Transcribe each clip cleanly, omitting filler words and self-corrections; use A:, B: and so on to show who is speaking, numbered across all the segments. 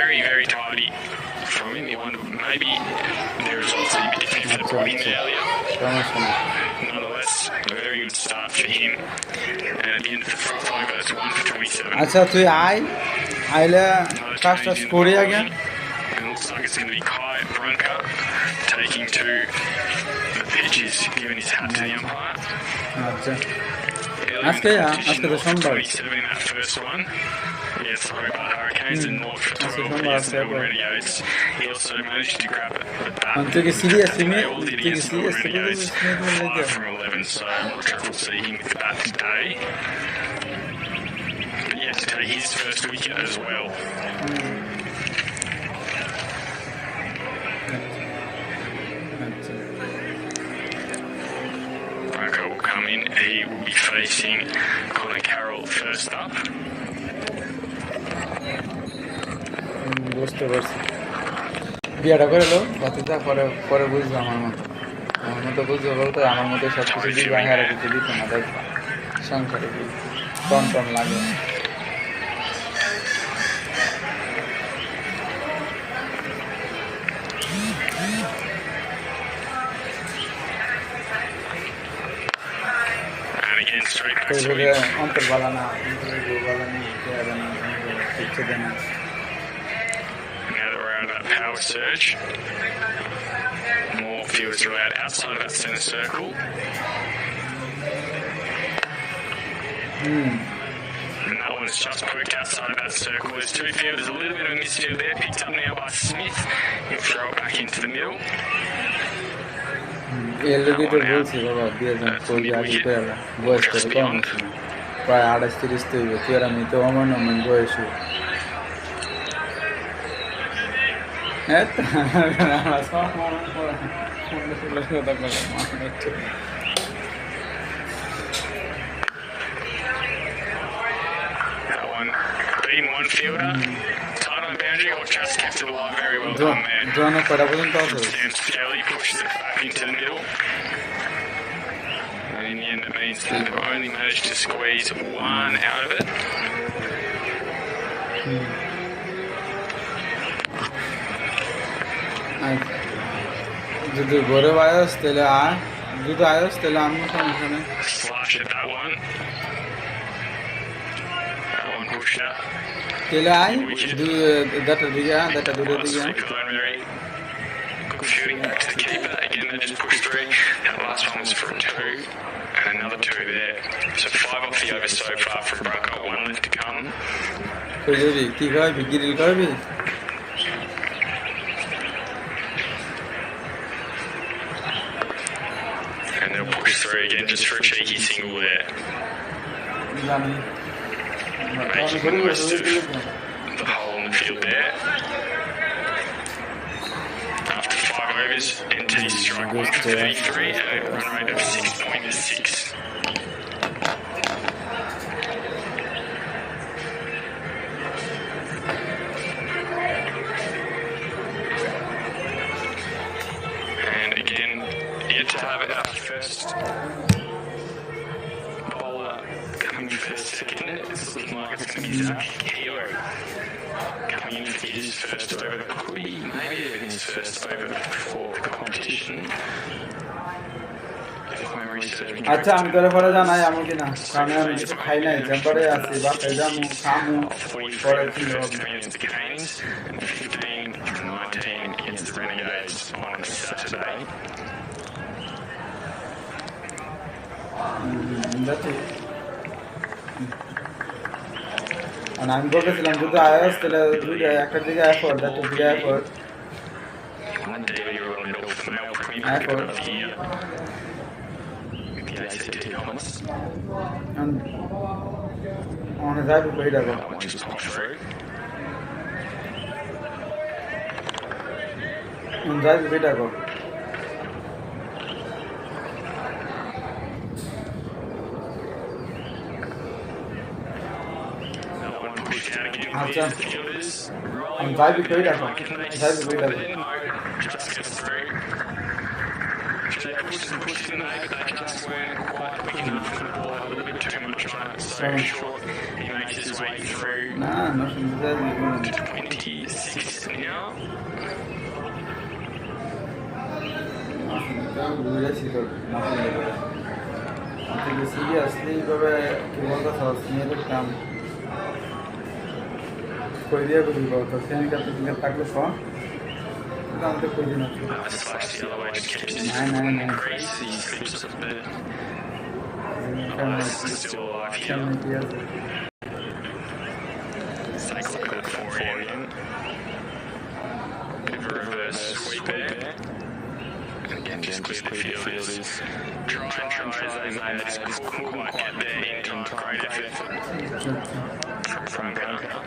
A: very, very tidy from him. You wonder maybe the results are a bit different for the bowling earlier. Nonetheless, a very good start for him. And at the end of the front over, it's 1 for 27.
B: আচ্ছা তুই আইলে কাজটা করে আগে
A: And it looks like it's going to be Kai Brunker taking to the pitch. He's giving his hat to the umpire.
B: আচ্ছা
A: Aske
B: তো সোমবার
A: 27 in that first one. Yes, Hobart Hurricanes and North for 12 years and Melbourne Radios. He also managed to grab it at that.
B: তুই কি serious
A: They all did against Melbourne Radios. 5 from 11, so I'm not sure if we'll see him with the bat today. But yeah, to take his first wicket as well. Branko will come in. He will be facing Connor Carroll first up.
B: বুঝতে পারছি বিয়েটা করে লো বাচ্চাটা পরে বুঝবো আমার মতো বুঝবো বলতে আমার মতো সব কিছু দিবে আর কিছু দিত না দেখ সংসারে কি টন লাগে অন্তর্বালা না কিছু দেয় না
A: Power surge. More fielders are allowed outside of that centre circle. And that one's just poked outside of that circle. There's two fielders, a little bit of a misfield there. Picked up now by Smith. He'll throw it back into the middle.
B: বলছি বাবা 2000 আগে বয়স করে কম প্রায় 28-30 তো হইবে তুই আর আমি তো অমন বয়স That one being one fielder, tight on the boundary, or just kept it alive. Very well done there. Sam Skelly pushes it back into the middle. And in the end, that means they've only managed to squeeze one out of it. যদি ঘরে আয়স তাহলে যদি আয়স তাহলে আমি সমস্যা নেই তাহলে আয় দাটা দিকে দাটা দূরে দিকে কি খাওয়াবি গিরিল খাওয়াবি
A: again just for a cheeky single there. Making the most of the hole in the field there. After 5 overs, NT strike 1 for 33 at a run rate of 6.6. To have it our first bowler coming first second, it's looking like it's going to be Zach Hero coming in for his first over. Could be maybe even his first over before the competition.
B: আচ্ছা আমি করে পরে জানাই আমি কিনা কারণ আমি কিছু খাই নাই জম্পারে আছি বাপে যামু খামু পরে কি হবে
A: 15-19 against the Renegades on Saturday.
B: And I'm going to say, I'm going to ask the effort, that is the effort. And on his eye, we played over. On his eye, we played over. আচ্ছা আমি যাইবি কই রাখো যাইবি কই রাখো
A: They pushed and pushed in there, but they just weren't quite quick enough for the ball. A little bit too much front, so short. He makes his way through
B: Nah, no se me da ninguna.
A: 26 now.
B: Hubiera sido más de antes sigue así, bebe que voltas a asumir el campo. Koy diye bir volta. Senin katılımda taklı falan. Buradan da koyduğun atıyor.
A: Slash the other way, just keeps his
B: Aynen.
A: crease, he slips up there. Still alive here.
B: Kendine piyasa.
A: Let's take a look at that for again. Bit of a reverse sweep there. And again, just clear the field is try and try as they may, they just couldn't quite get there in time. Great effort from Garena.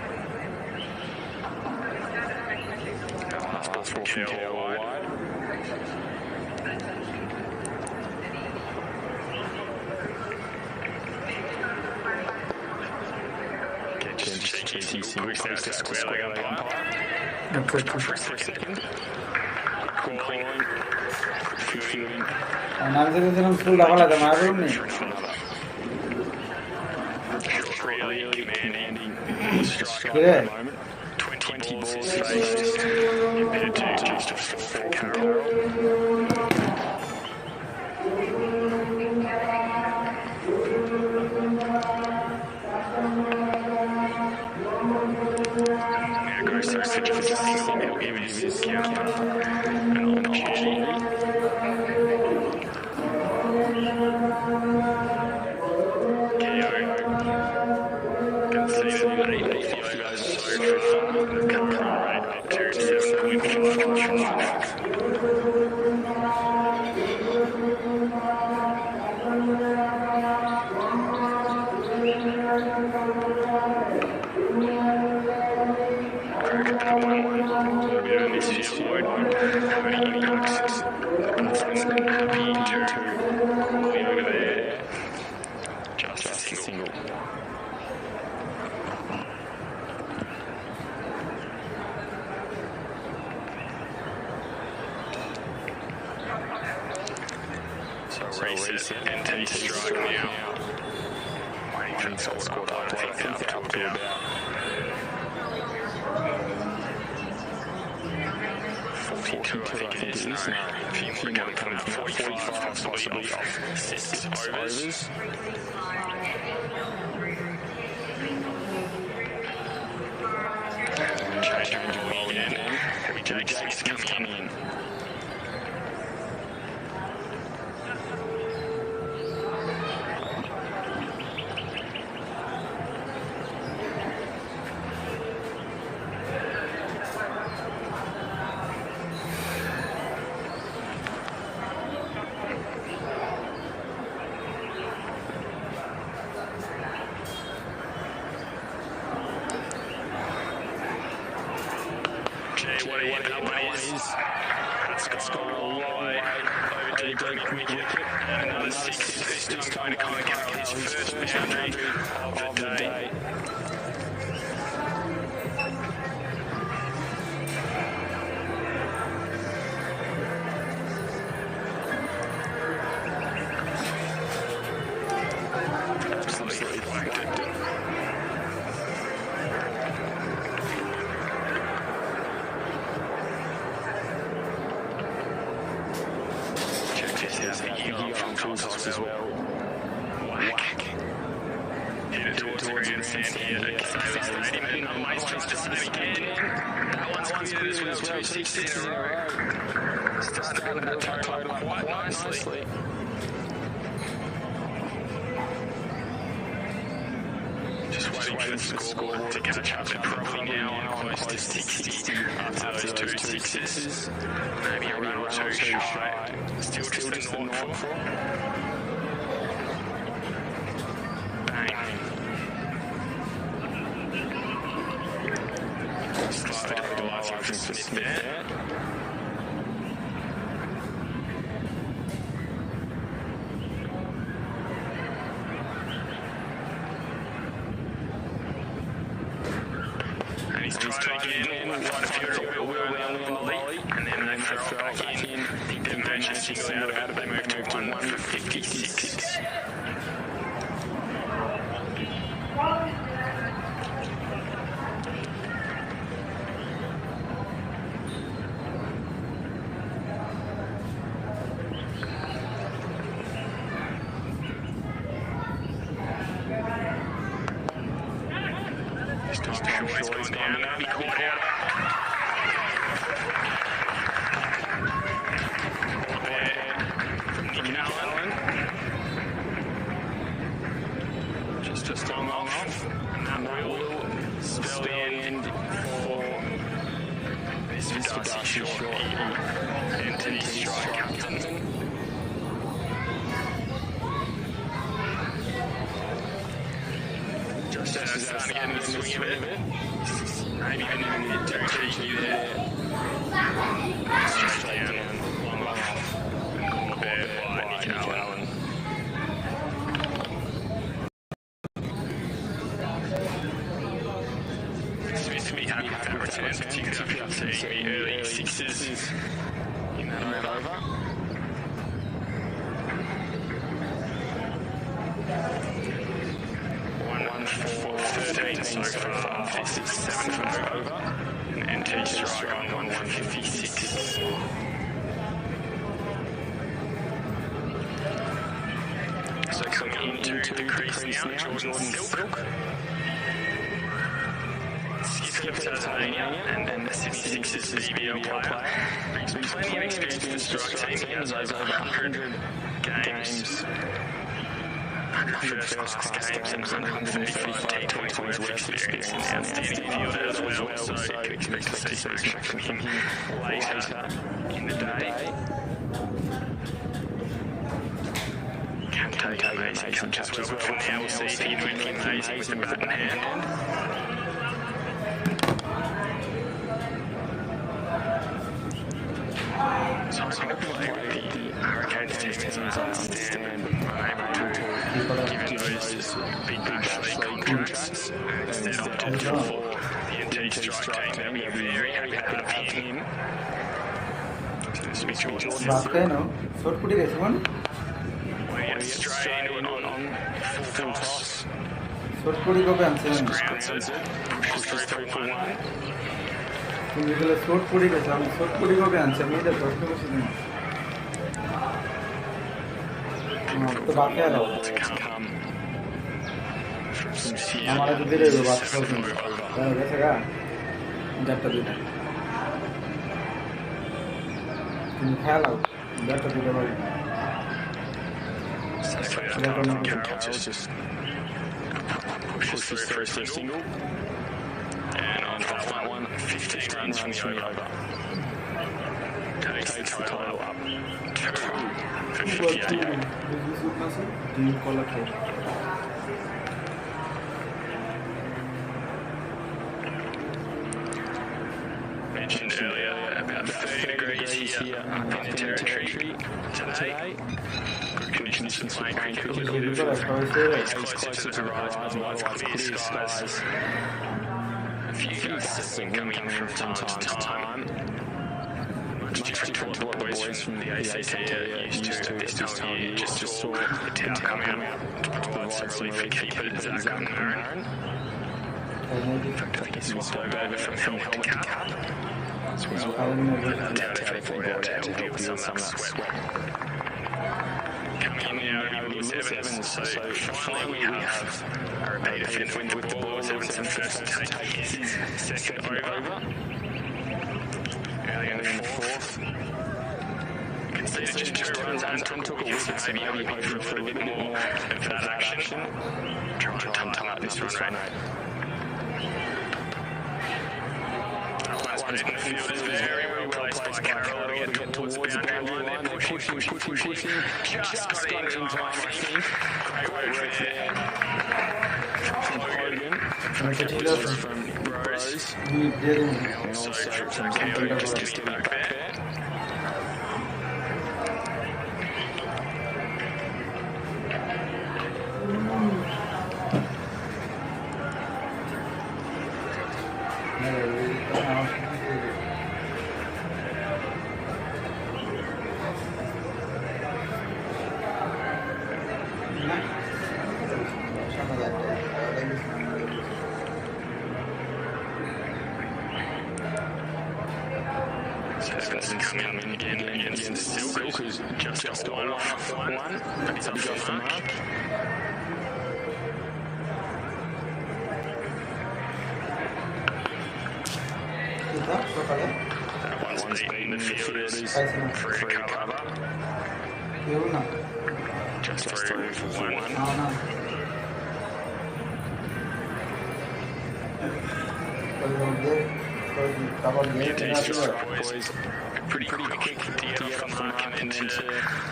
A: Last ball from KL wide. Just cheeky single post to square leg umpire. For a second. Calling. Fielding.
B: Analizı dedim full dakala da marrum ne?
A: Really commanding strike
B: Kire.
A: at the moment. 20 balls faced. Compared to just 4 Carroll. Now goes to pitch for the single. He'll give his counter an opportunity. Just a single. So RISA and strike now. Waiting for the squad up. I think they're up to about 42, I think it is now. A few more to come. 45 possibly off 6 overs. Change of wing again. Heavy Jake 6 coming in. What that one is. It's gone a long way over deep wicket. And another 6. He's still going to kind of count his first boundary of the day. Absolutely whacked it. As well. Whack. Hit it towards the grandstand here at Casey Stadium, and the Mace tries to save again. That one's cleared as well, 2 6s in a row. Starting that total up quite nicely. Just waiting for the scoreboard to catch up. They're probably now on close to 60 after those 2 6s. Maybe a run or 2 shy. Still just the norm for. From Smith there. And he's tried again. Quite a few will on the volley, and then they throw it back in. He didn't manage to single out. They move to 1 for 56. sure he's gone down now. He caught out. From Nick Allen. Just long off. And that will spell the end for this Darcy Short NT strike captain. Just starting to get into the swing of it. Maybe even in the too cheeky there. Straight down, long off. And caught there by Nick Allen. Smith to be happy with that return, particularly after seeing the early sixes in that over. 13 so far, 57 for over, and NT strike on 156. So coming into the crease now, Jordan Silk. Skipper of Tasmania and the Sydney Sixers BBL player. Brings plenty of experience to the strike team. He has over 100 games. 100 first-class games and 135 T20 worth of experience and outstanding fielder as well, so you can expect to see some action from him later in the day. Can take amazing touch as well, but now we'll see if he can make amazing with the bat in hand. So I'm going to play with the Hurricanes team as I understand, unable to given those big bash league contracts, instead opted for the NT strike team. They'll be very happy to have him. So this will be Jordan Silk. Weighing out straight on full toss. Grounds it, pushes through for one.
B: তুমি গেলে short পড়ে গেছে আমি short পড়ে কবে আনছি আমি এটা প্রশ্ন করছি তো বাকি আর আমার তো দিলে বাকি সব গেছে গা চারটা দুইটা তুমি খেয়াল আও চারটা দুইটা বাড়ি
A: Pushes through for a single. And on top that one, 15 runs from the over. Takes the total up 2 for 58. Mentioned earlier about 30 degrees here up in the territory today. Good conditions for playing cricket. A little bit of haze closer to the horizon, otherwise clear skies. A few gusts coming in from time to time. Much different to what the boys from the ACT are used to at this time of year. Just saw the towel come out to provide some relief for keeper Zach Marin. In fact, I think he swapped over from helmet to cap as well. And that towel definitely brought out to help deal with some of that sweat. Coming in now to be Lewis Evans, so finally we have a repeat offender with the ball. Lewis Evans first to take his second over. Early in the fourth. Conceded just 2 runs and took a wicket, so maybe hoping for a little bit more of that action. Try and tighten up this run rate. That one's been fielded very well placed by Carroll to get towards the boundary line. They're pushing. Just got it in time, I think. Great work there from Hogan. From Rose. And also from Keogh just getting back there. Evans come in again against Silk, who's just one off one, but he's up for the mark.
B: সকালে
A: That one's beating the fielders through cover.
B: কেউ না
A: Just through for one.
B: না না
A: These strike boys pretty quick to get off the mark and then to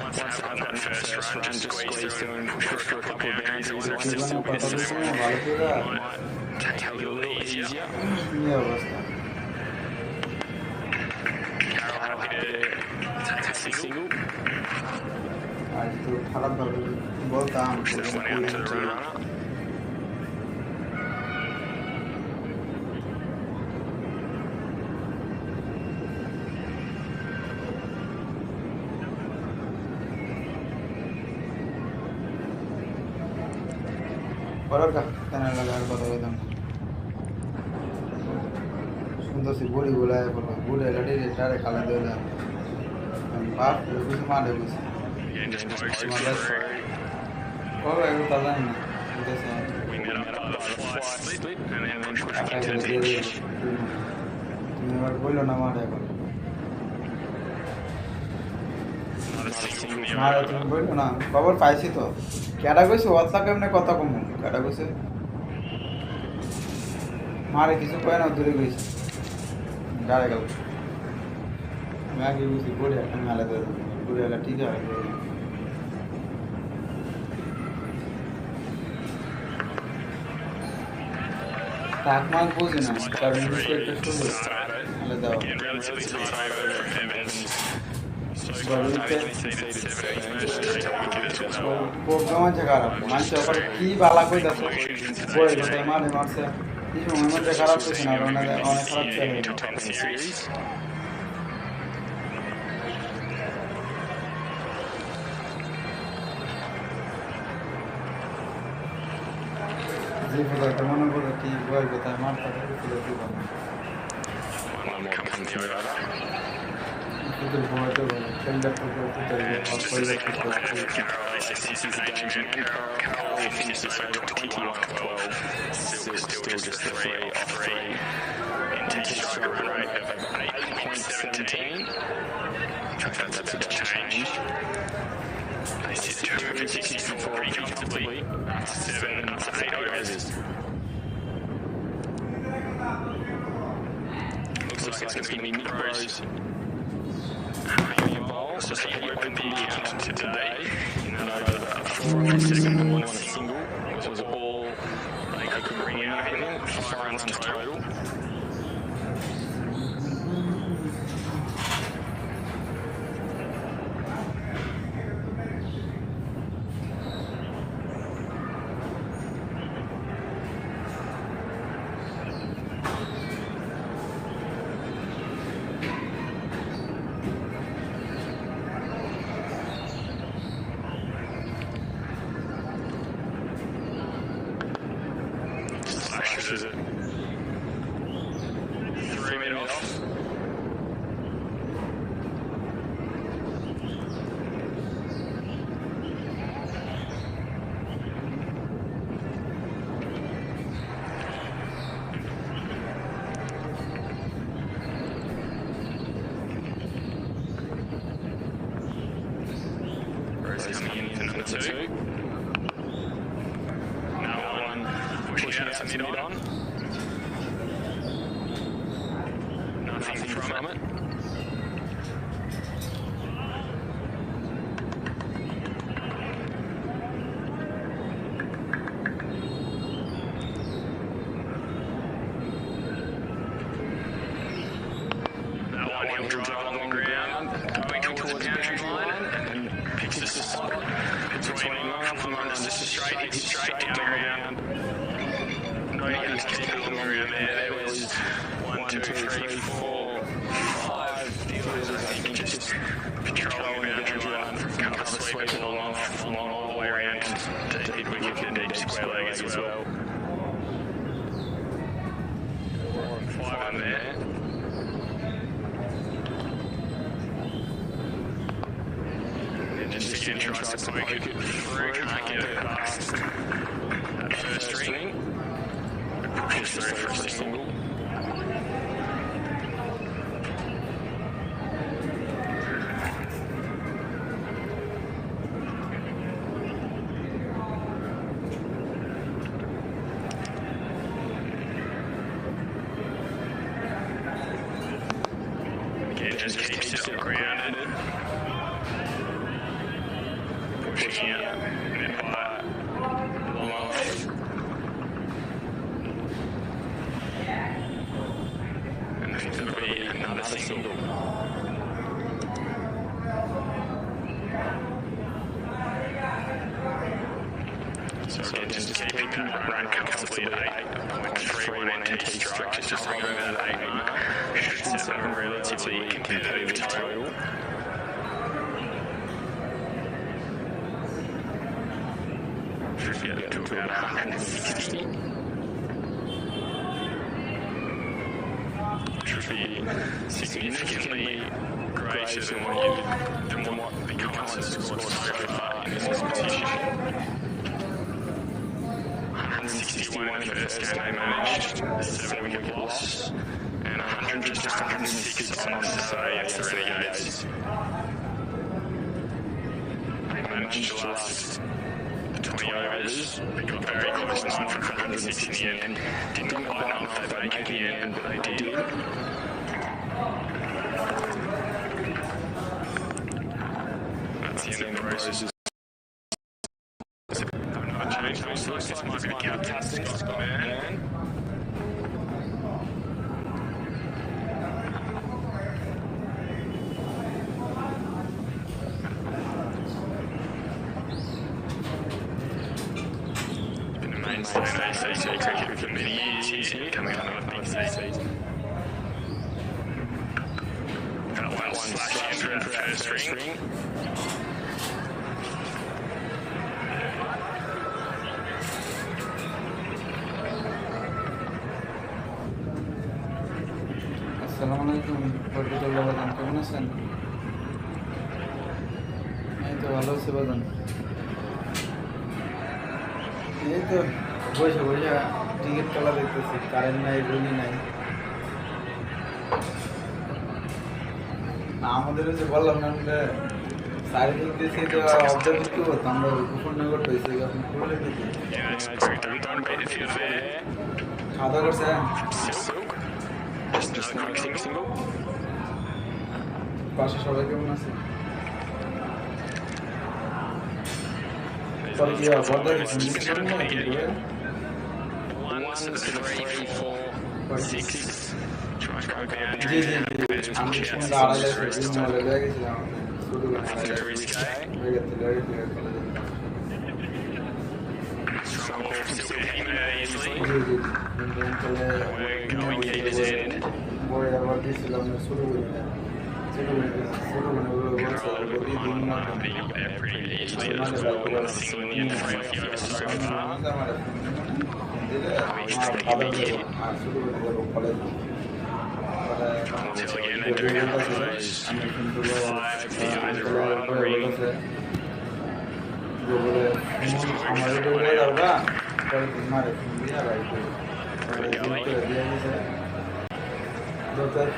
A: once they've had that first run, just squeeze through and push for a couple of boundaries. And once it's still necessary, it might take it a little easier. Carroll happy to take a single. Push that one out to the runner.
B: सुंदर सी body बुलाया बोला बूढ़े लड़ी रे सारे काले दे दे बाप रे कुछ मारे कुछ
A: Again, just motion through.
B: और एक ताला नहीं जैसे
A: We met up by the fly split and then push back
B: आगे
A: into
B: they
A: the
B: they
A: pitch.
B: तुम्हें बोलो ना मारे बोलो
A: Another single from the
B: मारे
A: over.
B: तुम बोलो ना खबर पाइছি তো কেডা কইছে ওয়াটসঅ্যাপ কেমনে কথা কম কেডা কইছে মারে কিছু কয় না দূরে গইছে গাড়ি গেল আমি আগে বুঝি বড়ি একটা মেলা দে বড়ি এলা ঠিক আছে তাকমান বুঝি না তার মিনিট একটা শুরু মেলা দাও
A: Again, relatively tight over from Evans. So far, David conceded 7. He's managed to take a wicket as well.
B: Programme আছে খারাপ মানুষ আবার কি বালা কইতাছে বড় কথা মানে মারছে কি সময় মধ্যে খারাপ হচ্ছে না অনেক খারাপ চলে
A: Top 10 series.
B: যে কথা মনে করে কি বড় কথা মারতে ফুলে দিব
A: One more comes from the over.
B: কিন্তু বড় বলে খেলতে ফুটে
A: And just a
B: ফুটে
A: second one there for Carroll. They say this is an age man. Carroll finishes this over 21-12. Still just the 3 off 3. Into striker run rate of 8.17. In fact, that's about to change. They sit 264 pretty comfortably. After 7 and after 8 overs. Looks like it's going to be Nick Rose. Having a bowl, so he opened the account today in that over 4 and second ball and a single. It was all they could bring out of him, 5 runs total. Slashes it. 3 mid off. Rose coming in for number 2. No one pushing out to mid on. Nothing from it. That one he'll drive on the ground, going towards the boundary line, and picks the spot between off and runs just straight, hits straight down around. No, he has to keep it on the ground there. There was 1, 2, 3, 4, 5 fielders, I think, just patrolling the boundary line from cover sweep all along all the way around to hit wicket and deep square leg as well. 4 and 5 on there. And just again tries to poke it through, can't get it past that first ring. Pushes through for a single. It just keeps it grounded. Pushing out. And then fire. Long off. And I think that'll be another single. So again, just keeping that run comfortably at 8.31 NT strike, just hovering around that 8 mark, should set up a relatively competitive total. Should get to about 160. Should be significantly greater than what the Collins has scored so far in this competition. 161 in the first game they managed, a 7-wicket loss, and 106 on Saturday against the Renegades. They managed to last 20 overs, they got very close, 9 for 106 in the end. Didn't quite know if they'd make it in the end, but they did. That's the end of the races. This might be the captain's man. Been a mainstay in ACC cricket for many years. He's coming on another big season. That one slashing into that first ring.
B: আসসালামুআলাইকুম পর্যটক বাজান, কেমন আছেন? এই তো ভালো আছি বাজান। এই তো বসে বসে টিকিট খেলা দেখতেছি, কারেন্ট নাই, রুগী নাই। আমাদের যে বললাম না চারিদিক দিয়েছি তো অবজার্ভ কি করতাম, আমরা উপনগর পেয়েছি, আপনি করলে দিতে খাওয়া দাওয়া করছেন? পাশে সবাই কেমন আছে? জি জি জি, আমি আড়াই গেছিলাম আবার দিয়েছিলাম শুরু করে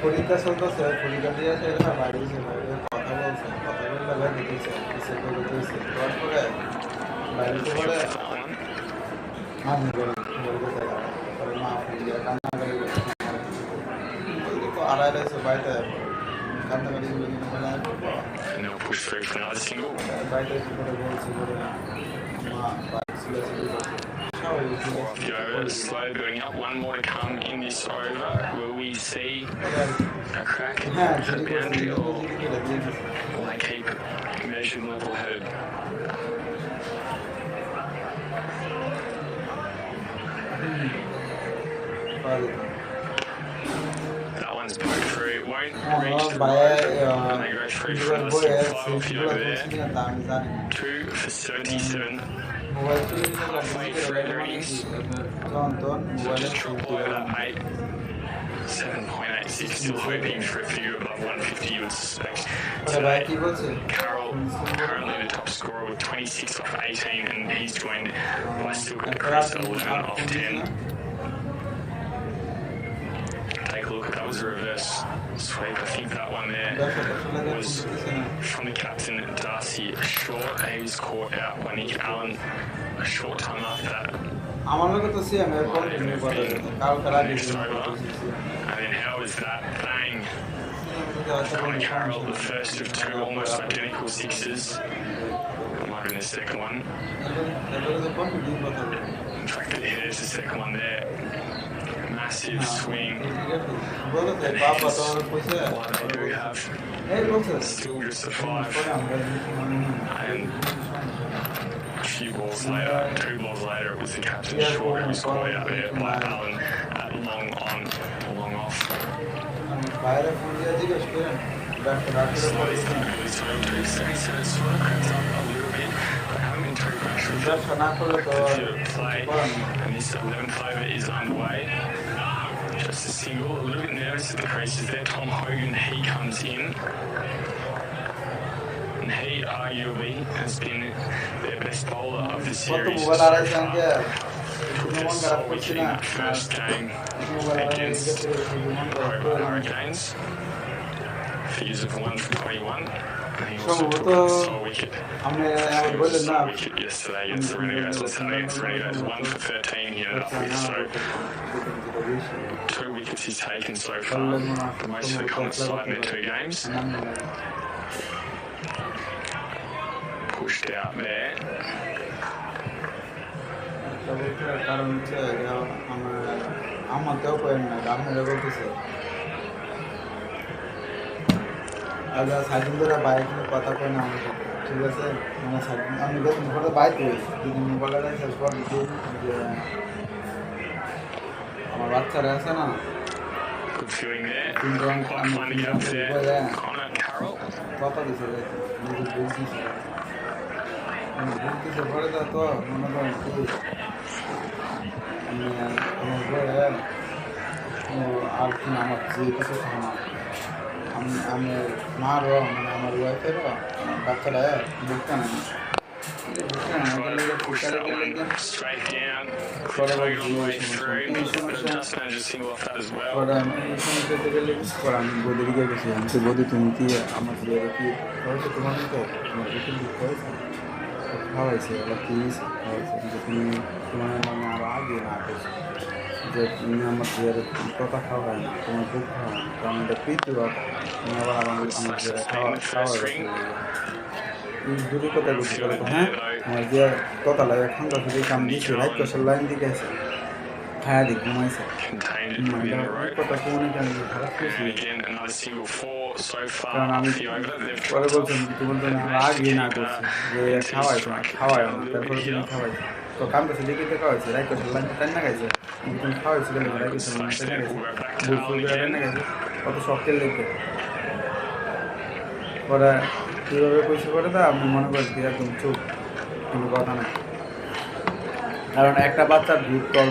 B: পরীক্ষা চলতেছে, পরীক্ষা দিয়ে এরা বাইরে কথা বলছে, কথা বললে ভাই দিতেছে করে বাইরে তো বলে আমি বলতে মা কান্না করে তো আড়াই রয়েছে বাড়িতে কান্না করে বাইরে করে বলছে করে মা বাইরে ছিল
A: slow building up. One more to come in this over. Will we see a crack at the boundary, or will they keep measured level headed? That one's poked through. It won't reach the road. And they go through for another 5 over there. 2 for 77. Halfway through their innings. Just drop below that 8. 7.86, still hoping for a figure above 150, you would suspect. Today, Carroll currently the top scorer with 26 off 18, and he's joined by still Chris at 11 off 10. Take a look, that was a reverse sweep. I think that one there was from the captain Darcy Short. He was caught out by Nick Allen a short time after that.
B: আমার লোকে তো CM এর continue করে কাল খেলা
A: Next over. And then how was that? Bang. On a Carroll, the first of two almost identical sixes. Might have been the second one. In fact, there's the second one there. Massive swing. What they do have. Still just a 5. And a few balls later, 2 balls later, it was the captain short who was caught out there by Allen at long on, long off. Slowly starting to turn to 77, sort of crept up a little bit, but haven't been too much with play. And this 11th over is underway. Just a single, a little bit nervous at the creases there. Tom Hogan, he comes in. And he arguably has been their best bowler of the series so far. Just sole wicket in that first game against Hobart Hurricanes. Figures of 1 for 21. And he also took a sole wicket. Sole wicket yesterday against the Renegades. On Saturday against the Renegades, 1 for 13 he ended up with. So 2 wickets he's taken so far. The most for the Comets side in their 2 games. Pushed out there.
B: Cycle ধরে bike নিয়ে কথা কয় না আমাকে, ঠিক আছে? মানে cycle আমি দেখুন মোবাইলে বাইক রয়েছি, যদি মোবাইলটা শেষ পর যে আমার বাচ্চারা আছে না, কথা দিছে বুঝতেছে পরে তো মনে করেন কি আমার ঘরে আর কি আমার যে কিছু খাওয়া না, আমি মারও মানে আমার ওয়াইফেরও বাচ্চারা বুঝতে না আমি বদিকে গেছি, আমি তো বদি তুমি কি আমার বিয়ের কি হয়েছে, তোমার তো তোমার বুকিং হয়েছে খাওয়াইছে ওরা কি খাওয়াইছে যে তুমি তোমার মানে আরও আগে না করছো যে তুমি আমার বিয়ের কথা খাওয়াই না, তোমার বুক খাওয়াই না, তো আমি এটা প্রীতি কথা তুমি আবার আমার বিয়ের খাওয়াই দুটো কথা বলছি বলে হ্যাঁ আমার যে কথা লাগে খান্দা শুধু কাম দিয়েছি রাইট কষার লাইন দিকে আছে খায়া দিক ঘুমাইছে কথা কোনে কেন খারাপ করছি, কারণ আমি পরে বলছেন তুমি আগে না করছি যে খাওয়াইছো না খাওয়াই না, তারপরে তুমি খাওয়াইছো তো কাম করছে দেখিতে খাওয়াইছে রাইট কষার লাইন তাই না খাইছে, তুমি খাওয়াইছো গেলে রাইট কষার লাইন তাই না খাইছে বুঝ না খাইছে কত শখের লেগে পরে কীভাবে কইছে করে তা আপনি মনে করেন কি একদম চুপ, কোনো কথা নাই। কারণ একটা বাচ্চার দুধ তোর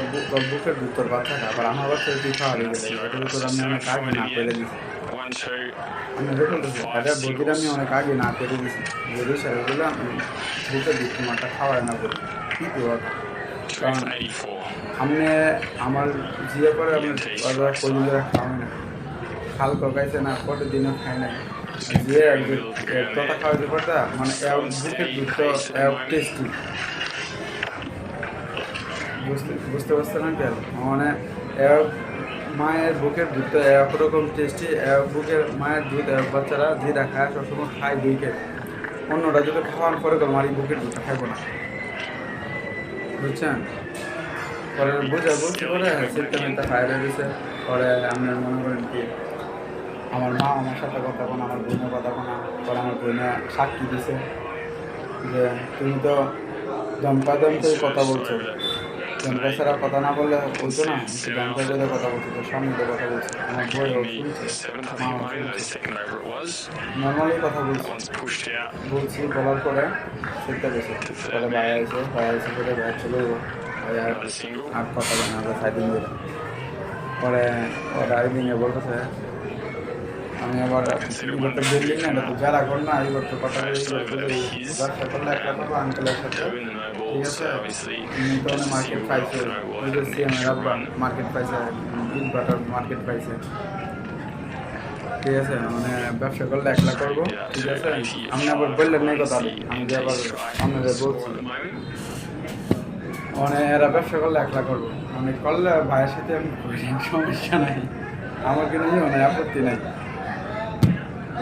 B: বুকের দুধ তোর বাচ্চাটা, আবার আমার বাচ্চার তুই খাওয়া দিয়ে গেছে, এটার ভিতরে আমি অনেক আগে না পেরে দিয়েছি, আমি বলতেছি এটা বলতে আমি অনেক আগে না পেরে দিয়েছি যে রিসারে বললাম বুকের দুধ তোমারটা খাওয়ায় না বলি কী কথা, কারণ আপনি আমার জিয়ে করে আমি কলিজারা খাওয়াই না, খাল ককাইছে না কত দিনও খাই নাই যে কথা খাওয়াইতে পারতা মানে বুকের দুধটা টেস্টি বুঝতে পারছে না কেন মানে মায়ের বুকের দুধটা একরকম টেস্টি, বুকের মায়ের দুধ বাচ্চারা যেটা খায় সবসময় খায় দুইকে, অন্যটা যদি খাওয়ানোর পরে আমার এই বুকের দুধটা খাইব না, বুঝছেন? পরে বলছি পরে সিস্টেমটা ফায়ার হয়ে গেছে, পরে আমি মনে করেন কি আমার মা আমার সাথে কথা বলে, আমার বোনের কথা বলা, পরে আমার বোনে সাক্ষী দিছে যে তুমি তো দমকে কথা বলছো, দমকা ছাড়া কথা না বললে বলছো না, দমকা বলে কথা বলছো, তোর সামনে কথা বলছো, আমার বইও শুনছে নর্মালি কথা বলছি বলার পরে সেটা গেছে, পরে ভাই আছে পরে ভাই চলে ভাই আর কথা বলে আমরা সাইডিং দিলাম, পরে ওরা দিনে বলতেছে আমি আবার দিল্লি না এটা তো যারা কর না এই করতে কথা ব্যবসা করলে একটা পাবো আঙ্কেলের সাথে, ঠিক আছে? তো মার্কেট পাইছে বুঝেছি আমি রাব্বা মার্কেট পাইছে বিগ বাটার মার্কেট পাইছে, ঠিক আছে? মানে ব্যবসা করলে একলা করবো, ঠিক আছে? আপনি আবার বললেন নাই কথা, আমি যে আবার আপনাদের বলছি মানে এরা ব্যবসা করলে একলা করবো, আমি করলে ভাইয়ের সাথে আমি সমস্যা নাই, আমার কিন্তু মানে আপত্তি নাই,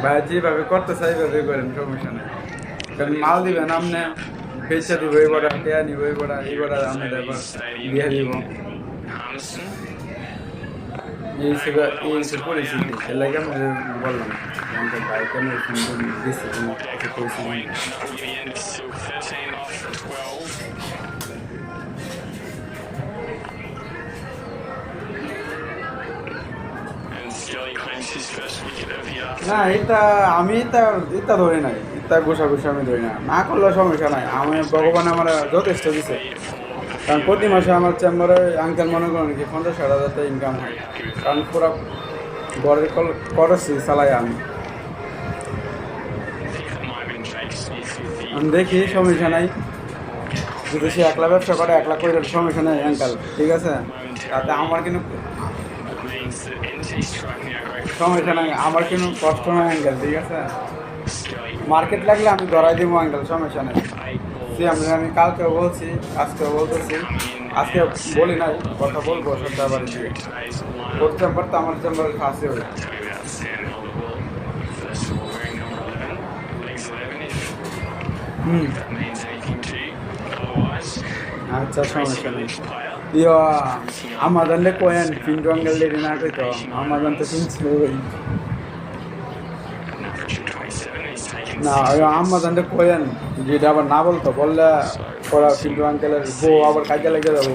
C: ভাই যেভাবে করতে চাই এইভাবে করেন, সমস্যা নেই। কারণ মাল দিবেন আপনি, বেচা দিব এই বড়া, টেয়া নিব এই বড়া, এই বড়া আমি এবার দিয়ে দিব। এই সব পরিস্থিতি, এর লাগে আমি বললাম আমাদের বাইক আমি দিচ্ছি কিছু পরিস্থিতি। না এটা আমি এটা ধরি নাই, এটা ঘুষা আমি ধরি না, না করলে সমস্যা নাই। আমি ভগবান আমার যথেষ্ট দিছে, কারণ প্রতি মাসে আমার চেম্বারে আঙ্কেল মনে করেন কি 50-60 হাজার ইনকাম হয়, কারণ পুরো ঘরের খরচ চালাই আমি দেখি, সমস্যা নাই। যদি সে 1 লাখ ব্যবসা করে 1 লাখ করে সমস্যা নেই আঙ্কেল, ঠিক আছে? তাতে আমার কিন্তু সমস্যা নাই, আমার কিন্তু কষ্ট নয় আঙ্কেল, ঠিক আছে? মার্কেট লাগলে আমি ধরাই দিব আঙ্কেল, সমস্যা নেই। আমি কালকেও বলছি, আজকেও বলতেছি, আজকে বলি নাই, কথা বলবো সন্ধ্যাবারে দিয়ে। ওর চেম্বার তো আমার চেম্বারের কাছে হয়। আচ্ছা, সমস্যা নেই। আমাদের কোয়েন পিন্টু আঙ্কেল লেডি না কই তো আমাদের তো শুনছিল না, আমাদের কোয়েন যেটা আবার না বলতো, বললে পড়া পিন্টু আঙ্কেলের বউ আবার কাজে লেগে যাবো।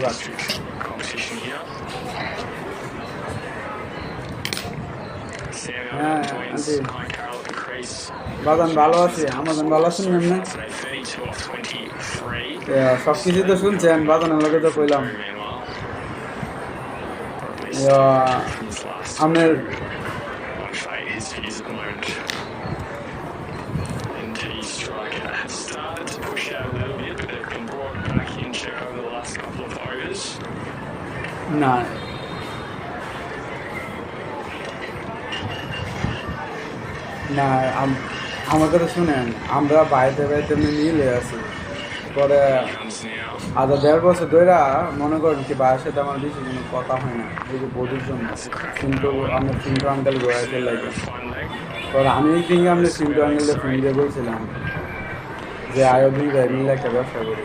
C: হ্যাঁ আন্টি বাজান ভালো আছে, আমাজন ভালো আছেন এমনি? সব কিছু তো শুনছেন, বাজানের লগে তো কইলাম। আপনার না না আমাদের শুনেন, আমরা বাইরে বাইরে মিলে আছি, পরে আধা 1.5 বছর ধরে মনে করেন কি ভাইয়ের সাথে আমার বেশি কোনো কথা হয় না, এই যে বধুর জন্য। কিন্তু আমার সিন্টু আঙ্কেল গোয়াতে লাগে, পরে আমি কিন্তু আমি সিন্টু আঙ্কেলের ফোন দিয়ে বলছিলাম যে আয়োদিন ভাই মিলে একটা ব্যবসা করি।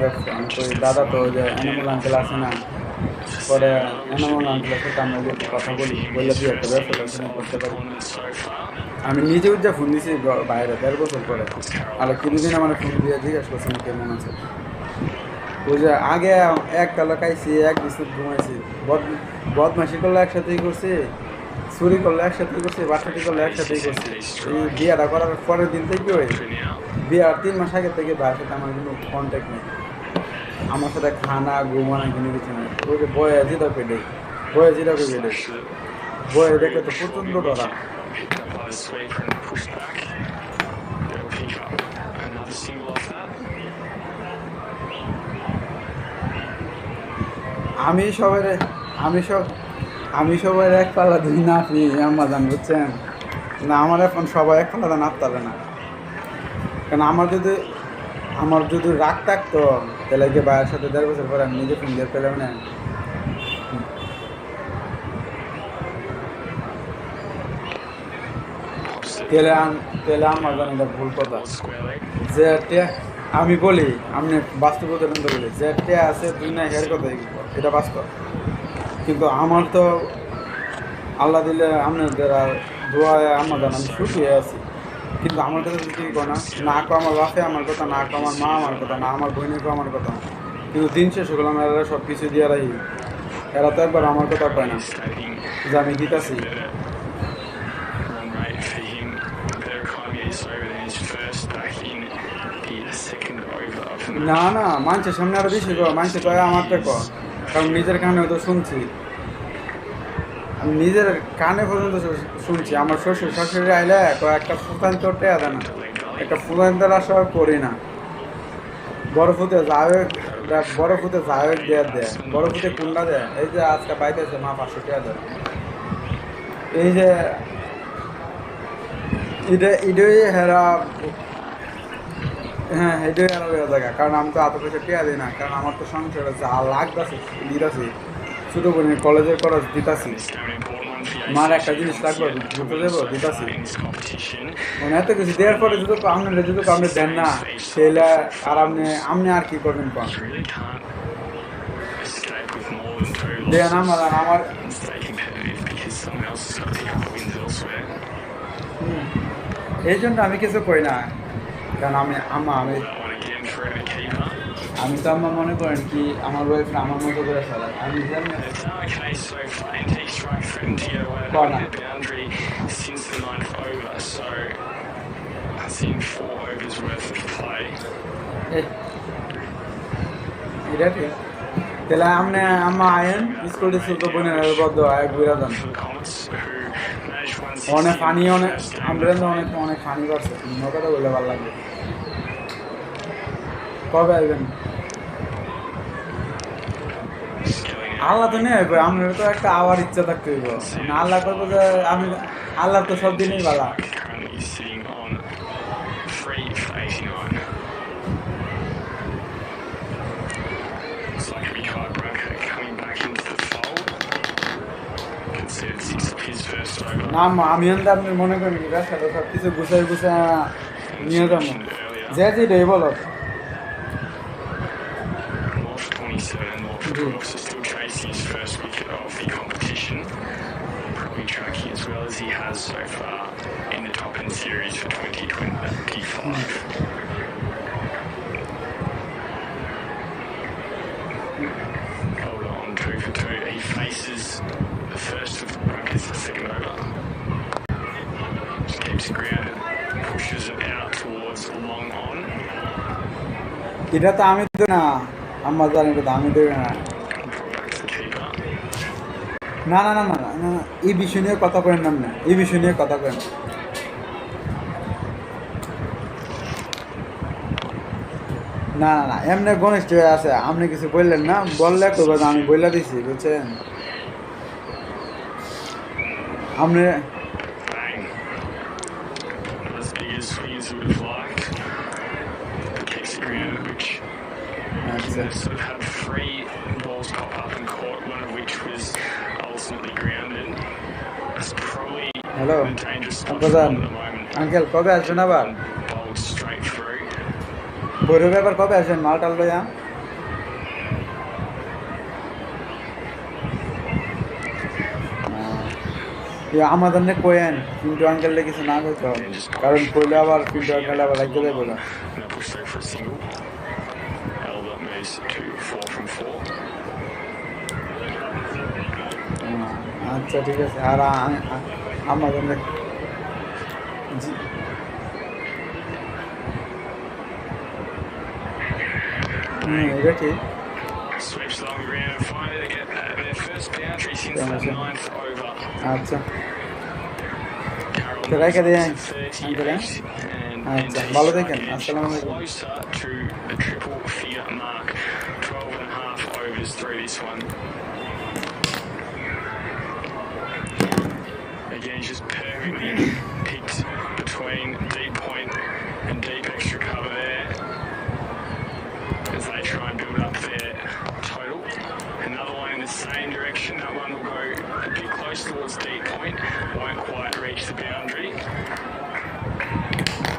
C: ব্যবসা আমি করি, দাদা তো যে অ্যানিমাল আঙ্কেল আছে না, পরে অ্যানিমাল আঙ্কেলের সাথে আমরা একটু কথা বলি, বললে তুই একটা ব্যবসা করতে পারি। আমি নিজেও যা ফোন দিয়েছি বাইরে 1.5 বছর পরে, আর কিছুদিন আমার ফোন দিয়ে জিজ্ঞেস করছি কেমন আছে। ওই যে আগে একতলা খাইছি, এক বিস্কুট ঘুমাইছি, বদমাশি করলে একসাথেই করছি, চুরি করলে একসাথেই করছি, বাচ্চাটি করলে একসাথেই করছি। এই বিয়েটা করার পরের দিন থেকে ওই বিয়ার 3 মাস আগে থেকে ভাইয়ের সাথে আমার কোনো কন্ট্যাক্ট নেই, আমার সাথে খানা ঘুমানা কোনো কিছু নেই। ওই যে বয়ে জিরা পেটে বয়ে বয়ে দেখলে তো প্রচণ্ড ডরা। আমি সবাই এক পাল্লা দুই না আপনি আমাজান, বুঝছেন না? আমার এখন সবাই এক পাল্লা না তালে না, কারণ আমার যদি রাগ থাকতো তাহলে কি ভাইয়ের সাথে 1.5 বছর পরে আমি নিজে ফোন দিয়ে পেলাম না। তেলে আমার জানি এটা ভুল কথা, যে আমি বলি আপনি বাস্তব বলি যে আছে তুই না হের কথা, এটা বাস্তব। কিন্তু আমার তো আল্লাহ দিলে আপনাদের আর দোয়ায় আমার জান আমি সুখী হয়ে আছি, কিন্তু আমার কথা যদি কী কো না কো আমার বাপে আমার কথা, না কো আমার মা আমার কথা, না আমার বোনেরও আমার কথা, কিন্তু দিন শেষ হলাম এরা সব কিছু দিয়ে রাখি, এরা তো একবার আমার কথা পায় না যে আমি দিতেছি। না না, মানুষের সামনে আরো বেশি কর, মানুষের কয় আমারটা কর, কারণ নিজের কানে তো শুনছি, আমি নিজের কানে পর্যন্ত শুনছি। আমার শ্বশুর শাশুড়ি আইলে একটা ফুটান চটে আদে না, একটা ফুটানদের আশা করি না। বড় ফুটে যাওয়েক দেয়, বড় ফুটে কুন্ডা দেয়। এই যে আজকে পাইতেছে মা 500 টাকা দেয়, এই যে ইডই হেরা, হ্যাঁ এটাই আরো জায়গা, কারণ আমি তো এত পয়সা টিয়া দিই না, কারণ আমার তো সংসার আছে আর লাগতেছে দিতেছি ছোটো বোনের কলেজের খরচ দিতাছি
A: An important one for you.
C: মার একটা জিনিস লাগবে দুটো দেবো দিতাছি মানে এত কিছু দেওয়ার পরে যদি আপনার যদি আপনি দেন না সেটা আর আপনি আর কি করবেন কম
A: Really can't escape with more than 2
C: then
A: losses
C: আমার
A: and stay competitive because someone else has got to pick up the wins elsewhere.
C: এই জন্য আমি কিছু কই না কারণ আমি
A: That one again for a keeper.
C: আমি তো আমার মনে করেন কি আমার ওয়াইফ আমার মতো করে ফেলে আমি জানি
A: There's no case so far. Anti-strike threatened to get away
C: Corner.
A: with the boundary since the 9th over, so that's in 4 overs worth of play.
C: এটা ঠিক তাহলে আপনি আমার আয়েন স্কুল ছোট বোনের বদ্ধ আয় ঘুরে যান
A: For the Comets, who managed 160
C: অনেক ফানি
A: in the
C: অনেক
A: first game.
C: আমরা অনেক ফানি করছে কথা বললে ভালো লাগবে কবে আসবেন
A: Skilling out.
C: আল্লাহ তো নেই আপনার তো একটা আওয়ার ইচ্ছা থাকতে হইব না আল্লাহ করবো যে আমি আল্লাহ তো সব দিনই ভালো
A: Currently sitting on 3 for 89. Looks like Mikhail Branko coming back into the fold. Considered 6 of his first over.
C: না আমি আপনি মনে করেন কি ব্যবসাটা সব কিছু গুছাই নিয়ে যাবো যে যেটাই বলো
A: North 27 and North Brooks is still chasing his first wicket of the competition. Probably tracking as well as he has so far in the top end series for 2025. Hold on, 2 for 2. He faces the first of the Broncos, the second over. Just keeps it grounded, pushes it out towards long on.
C: এটা তো আমি তো না আমার জানি এটা আমি দেবে না
A: Back to the keeper.
C: না না না না না না, এই বিষয় নিয়ে কথা করেন না এই বিষয় নিয়ে কথা করেন না না না এমনি ঘনিষ্ঠ হয়ে আছে আপনি কিছু বললেন না বললে করবেন আমি বললে দিছি বুঝছেন আপনি
A: Bang. Not as big as swing as we would have liked. Keeps it grounded, which
C: আচ্ছা
A: sort of had 3 balls pop up and caught, one of which was ultimately grounded. That's probably
C: hello
A: the dangerous spot for
C: প্রধান
A: him at the moment.
C: Uncle কবে আসবেন আবার
A: Bowled straight through.
C: Bhairab ব্যাপার কবে আসবেন মালটাল লইয়া আমাদের নে কোয়েন পিন্টু আঙ্কেললে কিছু না করতে হবে কারণ কইলে আবার পিন্টু আঙ্কেল আবার লাগিয়ে দেবে না
A: Now push through for a single. Albert moves to 4 from 4.
C: আচ্ছা ঠিক আছে আর আমাদের জি এটা ঠিক
A: Sweeps along the ground and finally they get their first boundary since that 9th over.
C: আচ্ছা
A: Carroll
C: তো রেখে দিন
A: moves to
C: আঙ্কেল
A: 38 and
C: আচ্ছা ভালো থাকেন
A: edged
C: আসসালামু আলাইকুম
A: closer to the triple figure mark. 12 and a half overs through this one. Again, he's just perfectly picked between deep point and deep extra cover there as they try and build up their total. Another one in the same direction. That one will go a bit close towards deep point. Won't quite reach the boundary.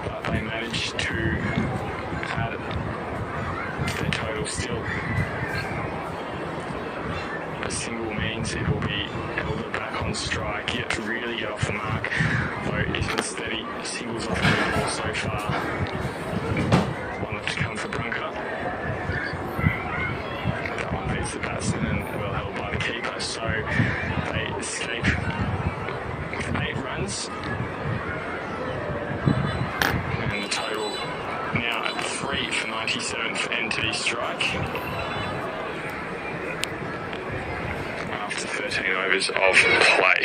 A: But they managed to add their total still. A single means it will be held back on strike. Yet to really get off the mark. Though it's been steady. Singles off the ball so far. One left to come for Brunker. That one beats the batsman and well held by the keeper. So they escape with 8 runs. And the total now at 3 for 97 for NT strike. After 13 overs of play.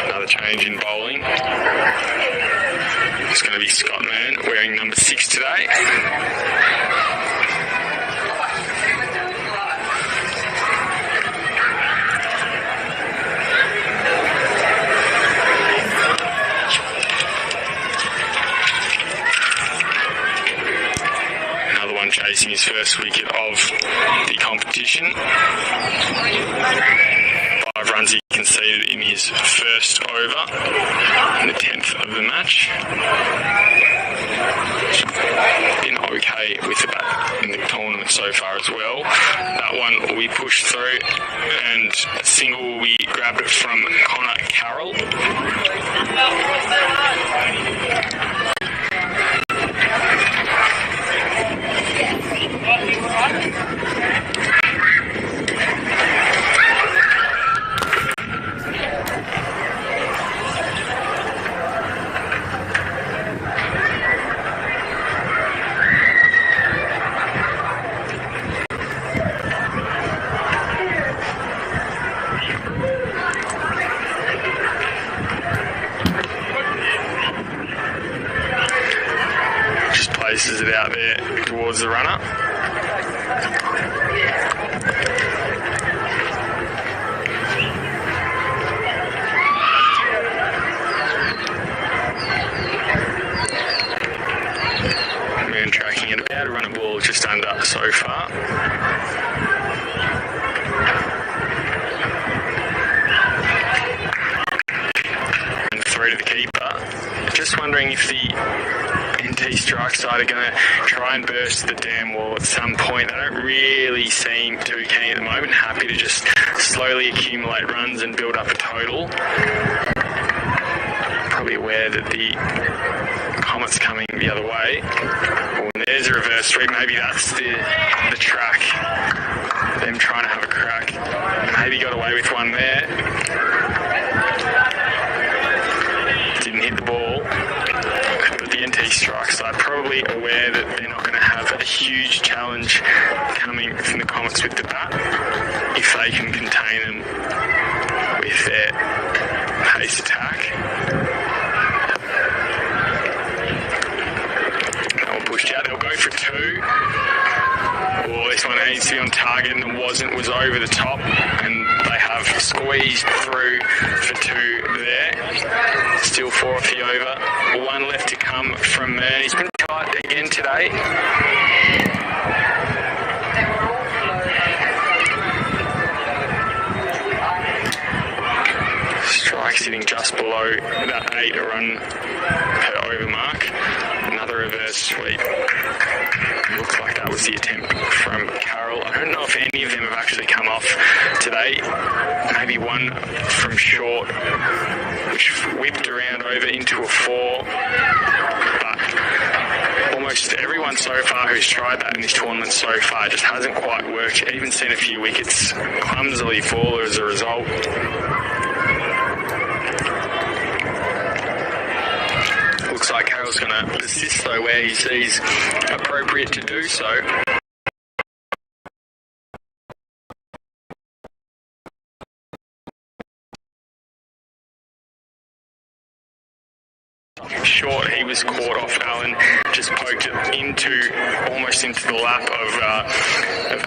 A: Another change in bowling. It's going to be Scott Mann wearing number 6 today. chasing his first wicket of the competition. 5 runs he conceded in his first over, in the 10th of the match. Been okay with the bat in the tournament so far as well. That one we pushed through, and a single we grabbed it from Connor Carroll. Places it out there towards the runner. Man tracking it about, a run a ball just under so far. And through to the keeper. Just wondering if the NT strike side are going to try and burst the dam wall at some point. They don't really seem too keen at the moment. Happy to just slowly accumulate runs and build up a total. Probably aware that the Comet's coming the other way. Oh, and there's a reverse sweep. Maybe that's the track. Them trying to have a crack. Maybe got away with one there. Didn't hit the ball. The NT strike side probably aware that they're not going to have a huge challenge coming from the Comets with the bat if they can contain them with their pace attack. They'll push out, they'll go for 2. Oh, this one needs to be on target and it wasn't, was over the top, and they have squeezed through for 2 there. Still 4 off the over. 1 left to come from Mern. He's been tight again today. Strike sitting just below that 8 run per over mark. Another reverse sweep. Looks like that was the attempt from Carroll. I don't know if any of them have actually come off today. Maybe one from short, which whipped around over into a 4. But almost everyone so far who's tried that in this tournament so far just hasn't quite worked. Even seen a few wickets clumsily fall as a result. Looks like Carroll's going to persist though where he sees appropriate to do so. Short, he was caught off Allen, just poked it almost into the lap of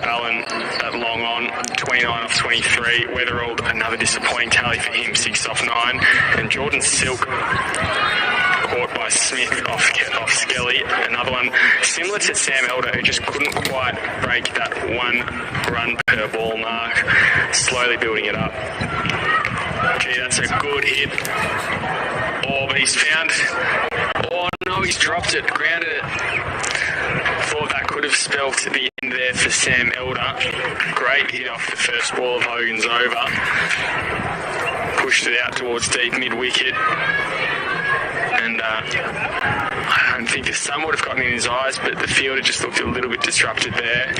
A: Allen at long on, 29 off 23. Weatherald, another disappointing tally for him, 6 off 9. And Jordan Silk caught by Smith off Skelly. Another one similar to Sam Elder, who just couldn't quite break that 1 run per ball mark, slowly building it up. Gee, that's a good hit. Oh, but he's found... Oh, no, he's dropped it, grounded it. Thought that could have spelt the end there for Sam Elder. Great hit off the first ball of Hogan's over. Pushed it out towards deep mid-wicket. And I don't think the sun would have gotten in his eyes, but the fielder just looked a little bit disrupted there.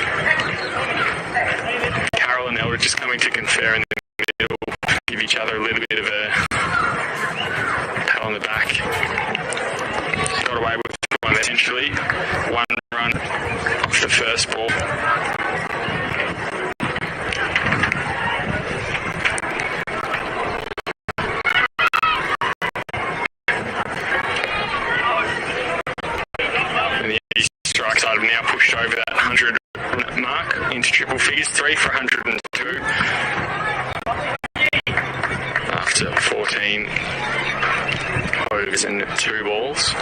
A: Carroll and Elder just coming to confer in the middle, give each other a little bit of a pat on the back. Got away with one essentially. 1 run off the first ball. And the strike side have now pushed over that 100 mark into triple figures, 3 for 102. After 14 overs and 2 balls.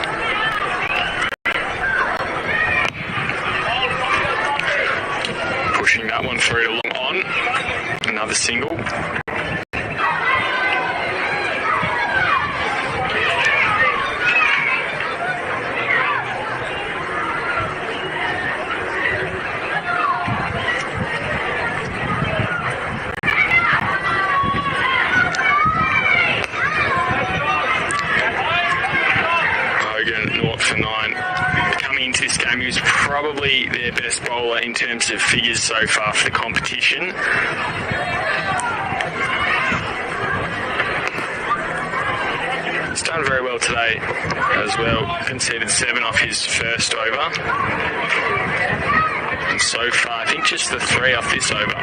A: that one through to long on. Another single. For 9. Coming into this game, he was probably their best bowler in terms of figures so far for the competition. He's done very well today as well. Conceded 7 off his first over. And so far, I think just the 3 off this over.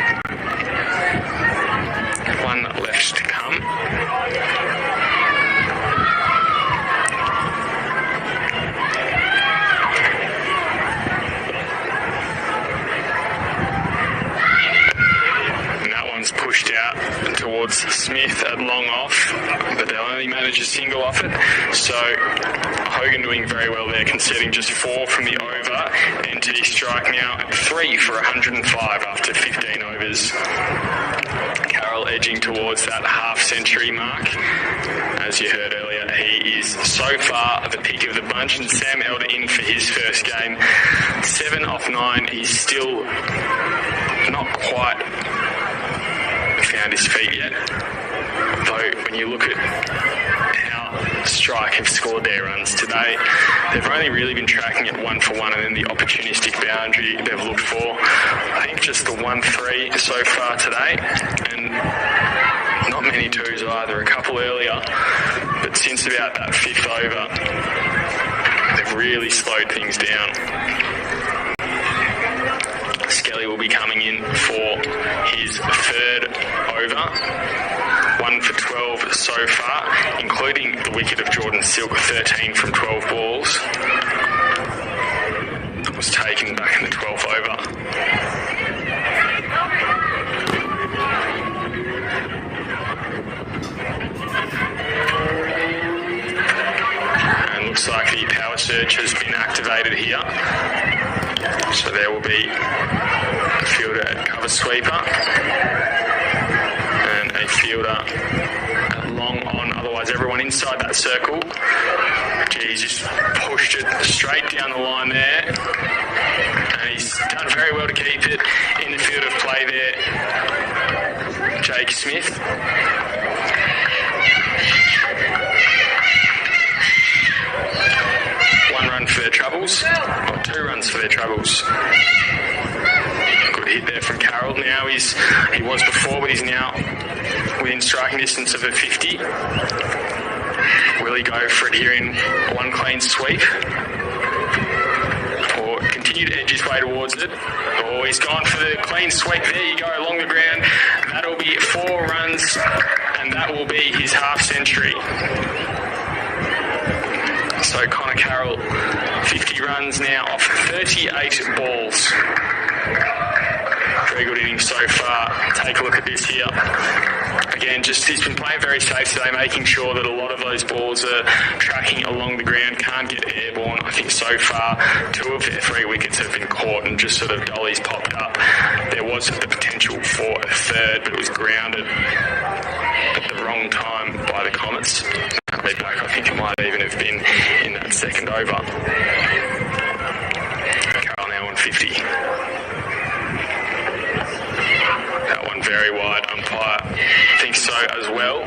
A: 1 left to come. Pushed out towards Smith at long off, but they'll only manage a single off it. So Hogan doing very well there, conceding just 4 from the over, and to strike now at 3 for 105 after 15 overs. Carroll edging towards that half-century mark. As you heard earlier, he is so far the pick of the bunch, and Sam Elder in for his first game. 7 off 9, he's still not quite found his feet yet, though when you look at how Strike have scored their runs today, they've only really been tracking it 1 for 1, and then the opportunistic boundary they've looked for. I think just the 1-3 so far today, and not many 2s either, a couple earlier, but since about that 5th over, they've really slowed things down. Skelly will be coming in for his 3rd over. 1 for 12 so far, including the wicket of Jordan Silk, 13 from 12 balls. Was taken back in the 12th over. And looks like the power surge has been activated here. So there will be a fielder at cover sweeper and a fielder at long on. Otherwise, everyone inside that circle. He's just pushed it straight down the line there. And he's done very well to keep it in the field of play there. Jake Smith. For their troubles, or 2 runs for their troubles. Good hit there from Carroll. Now he was before, but he's now within striking distance of a 50. Will he go for it here in 1 clean sweep, or continue to edge his way towards it? Oh, he's gone for the clean sweep. There you go, along the ground. That'll be 4 runs, and that will be his half-century. So Connor Carroll, 50 runs now off 38 balls. Very good inning so far. Take a look at this here. Again, he's been playing very safe today, making sure that a lot of those balls are tracking along the ground, can't get airborne. I think so far 2 of their 3 wickets have been caught and just sort of dollies popped up. There was the potential for a 3rd, but it was grounded at the wrong time by the Comets. Back, I think it might even have been in that 2nd over. Carroll now on 50. That one very wide. Umpire thinks so as well.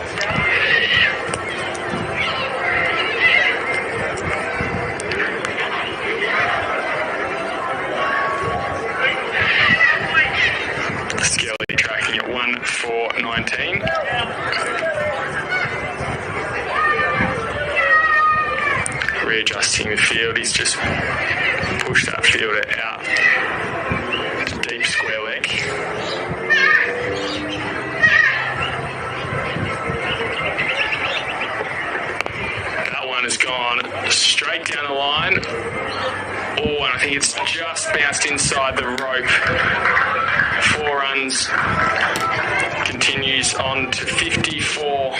A: Skelly tracking at 1 for 19. Readjusting the field, he's just pushed that fielder out to deep square leg. That one has gone straight down the line. Oh, and I think it's just bounced inside the rope. 4 runs, continues on to 54.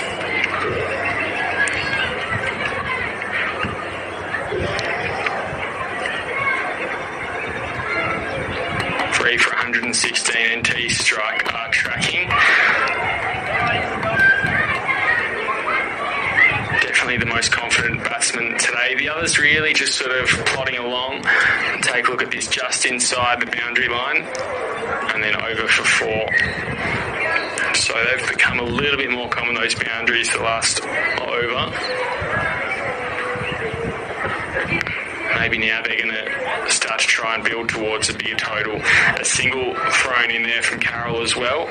A: 3 for 116 NT strike tracking. Definitely the most confident batsman today. The others really just sort of plodding along. Take a look at this, just inside the boundary line and then over for 4. So they've become a little bit more common, those boundaries, the last over. Maybe now they're going to start to try and build towards a bigger total. A single thrown in there from Carroll as well.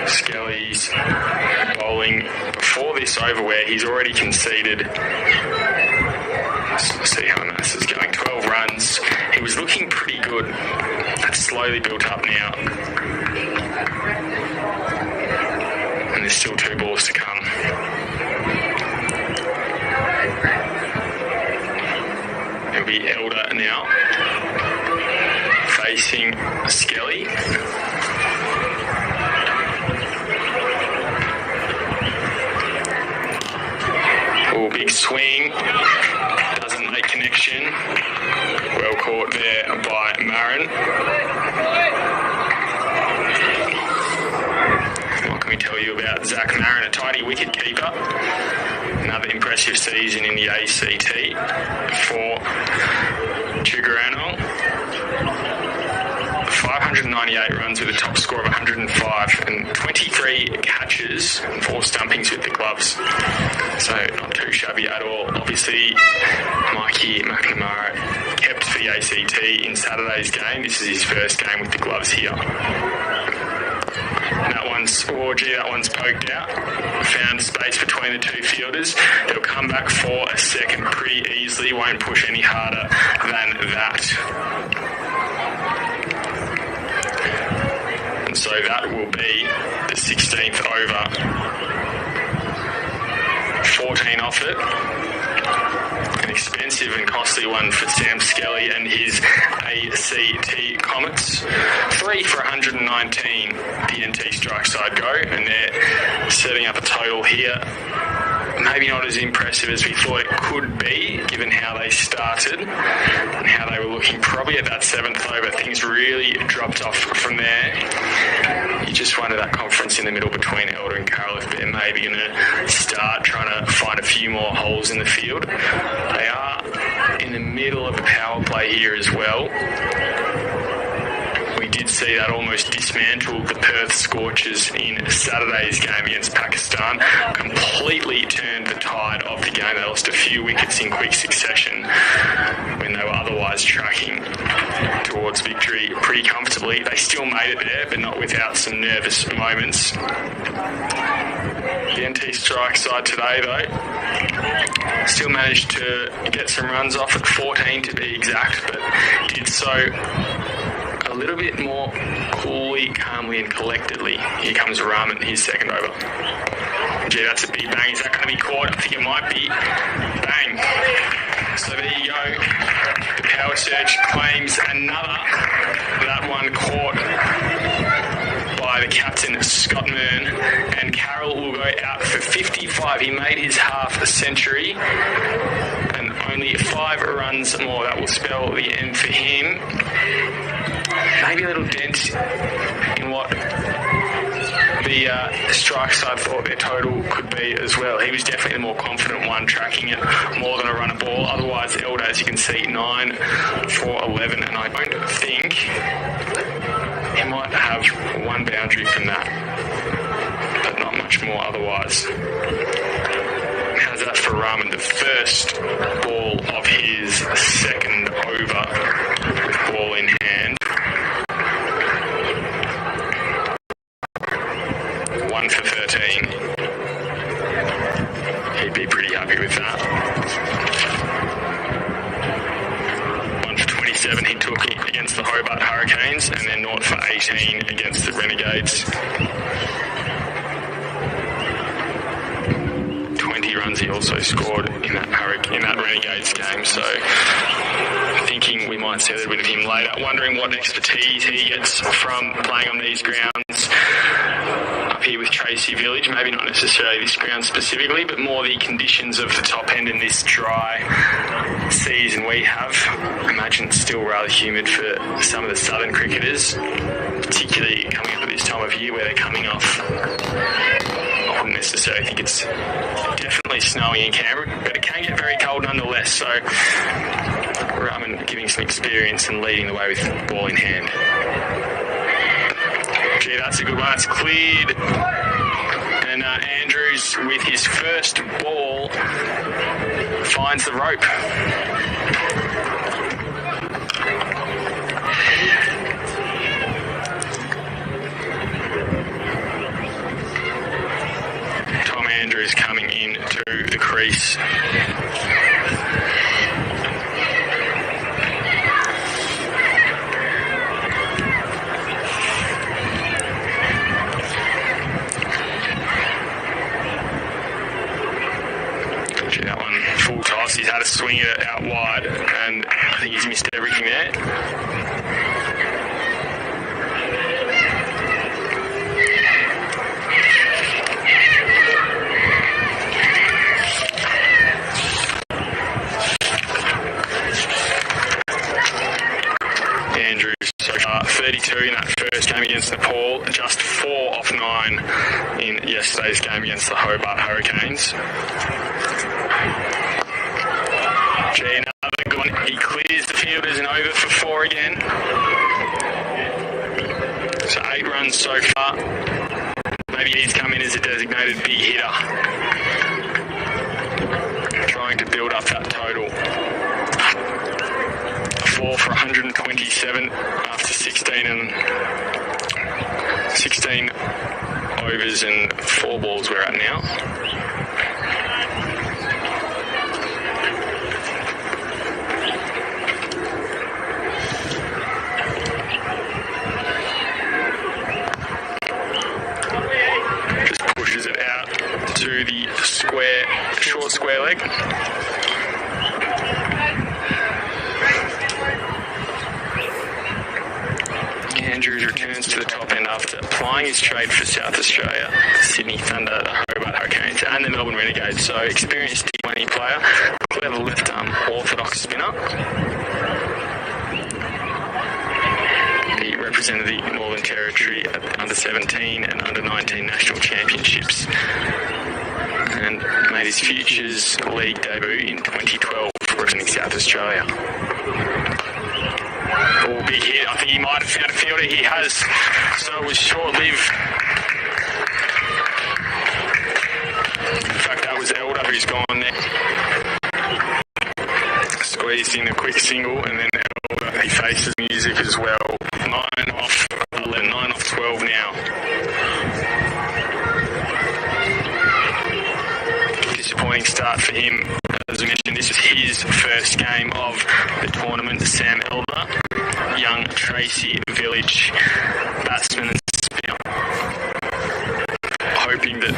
A: Skelly's bowling before this over where he's already conceded. Let's see how Mass is going. 12 runs. He was looking pretty good. That's slowly built up now. And there's still 2 balls to come. It'll be Elder now. Facing Skelly. Oh, big swing. Doesn't make connection. Well caught there by Marin. What can we tell you about Zach Marin? A tidy wicket keeper. Another impressive season in the ACT for Garena. 598 runs with a top score of 105 and 23 catches and 4 stumpings with the gloves. So not too shabby at all. Obviously, Mikey McNamara kept for the ACT in Saturday's game. This is his first game with the gloves here. That one's poked out. Found space between the 2 fielders. They'll come back for a second pretty easily. Won't push any harder than that. And so that will be the 16th over. 14 off it. An expensive and costly one for Sam Skelly and his ACT Comets. 3 for 119, the NT strike side go, and they're setting up a total here. Maybe not as impressive as we thought it could be, given how they started and how they were looking. Probably at that 7th over, things really dropped off from there. You just wonder that conference in the middle between Elder and Carroll if they're maybe going to start trying to find a few more holes in the field. They are in the middle of the power play here as well. We did see that almost dismantle the Perth Scorchers in Saturday's game against Pakistan. Completely turned the tide of the game. They lost a few wickets in quick succession when they were otherwise tracking towards victory pretty comfortably. They still made it there, but not without some nervous moments. The NT strike side today, though, still managed to get some runs off at 14 to be exact, but did so a little bit more coolly, calmly and collectedly. Here comes Rahman, his second over. Gee, that's a big bang. Is that going to be caught? I think it might be. Bang. So there you go. The power surge claims another. That one caught by the captain, Scott Mearn, and Carroll will go out for 55. He made his half a century and only 5 runs more. That will spell the end for him. Maybe a little dent in what the strike side thought their total could be as well. He was definitely the more confident one, tracking it more than a run a ball. Otherwise, Elder, as you can see, 9 for 11, and I don't think he might have 1 boundary from that, but not much more otherwise. How's that for Rahman? The first ball of his second over with ball in hand. 1 for 13. He'd be pretty happy with that. 1 for 27 he took against the Hobart Hurricanes, and then 0 for 18 against the Renegades. 20 runs he also scored in that Renegades game, so thinking we might see a little bit of him later. Wondering what expertise he gets from playing on these grounds up here with Tracy Village. Maybe not necessarily this ground specifically, but more the conditions of the top end in this dry season we have. I imagine it's still rather humid for some of the southern cricketers, particularly coming up at this time of year where they're coming off. I wouldn't necessarily think it's definitely snowing in Canberra, but it can get very cold nonetheless. So Rahman giving some experience and leading the way with ball in hand. Gee, that's a good one. That's cleared. And Andrews, with his first ball, finds the rope. Tom Andrews coming in to the crease. That one full toss. He's had a swing at it out wide, and I think he's missed everything there. Andrews so far 32 in that first game against Nepal, just 4 off 9 in yesterday's game against the Hobart Hurricanes. Gee, another good one. He clears the fielders and over for 4 again. So 8 runs so far. Maybe he's come in as a designated big hitter. Trying to build up that total. 4 for 127 after 16 overs and 4 balls we're at now. To the short square leg. Andrews returns to the top end after applying his trade for South Australia, the Sydney Thunder, the Hobart Hurricanes and the Melbourne Renegades. So experienced T20 player, clever left arm orthodox spinner. He represented the Northern Territory at the under-17 and under-19 national championships, and made his Futures League debut in 2012 representing South Australia. Oh, big hit. I think he might have found a fielder. He has. So it was short-lived. In fact, that was Elder who's gone there. Squeezed in a quick single, and then Elder, he faces music as well. 9 off 11, 9 off 12 now. Disappointing start for him. As I mentioned, this is his first game of the tournament. Sam Elder, young Tracy Village batsman and spinner. Hoping that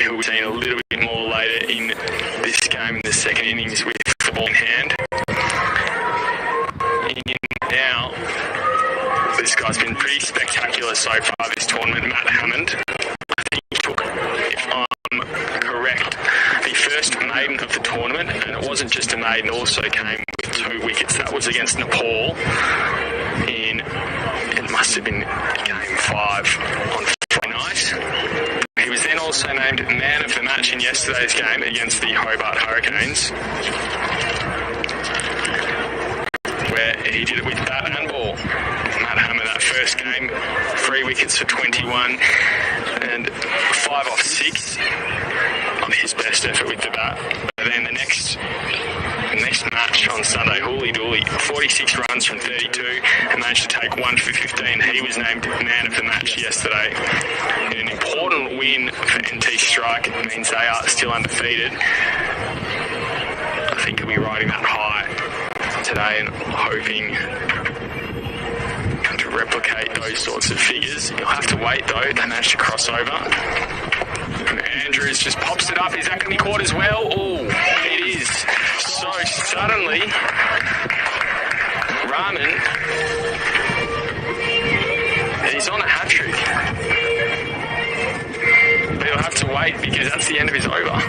A: he'll be seen a little bit more later in this game, in the second innings, with the ball in hand. Now, this guy's been pretty spectacular so far this tournament. Matt Hammond, I think he took, if I'm correct, the first maiden of the tournament, and it wasn't just a maiden, also came with 2 wickets. That was against Nepal in, it must have been game 5 on Friday night. He was then also named man of the match in yesterday's game against the Hobart Hurricanes, where he did it with bat and ball. Matt Hammer, that first game, 3 wickets for 21 and 5 off 6 on his best effort with the bat. But then the next match on Sunday, Hooly Dooly, 46 runs from 32 and managed to take 1 for 15. He was named man of the match yesterday. And an important win for NT Strike. It means they are still undefeated. I think he'll be riding that high today and hoping to replicate those sorts of figures. You'll have to wait though. They managed to cross over. And Andrews just pops it up. Is that going to be caught as well? Oh, it is. So suddenly, Rahman, he's on a hat-trick. But he'll have to wait because that's the end of his over.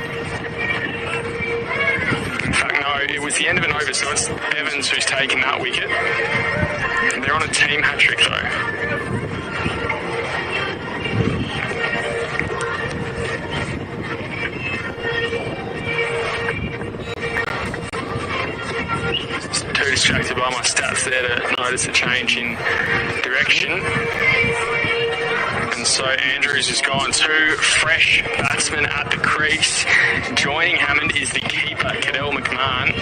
A: In fact, no, it was the end of an over, so it's Evans who's taken that wicket. They're on a team hat-trick though. Too distracted by my stats there to notice a change in direction. And so Andrews has gone to fresh batsman at the crease. Joining Hammond is the keeper, Cadell McMahon.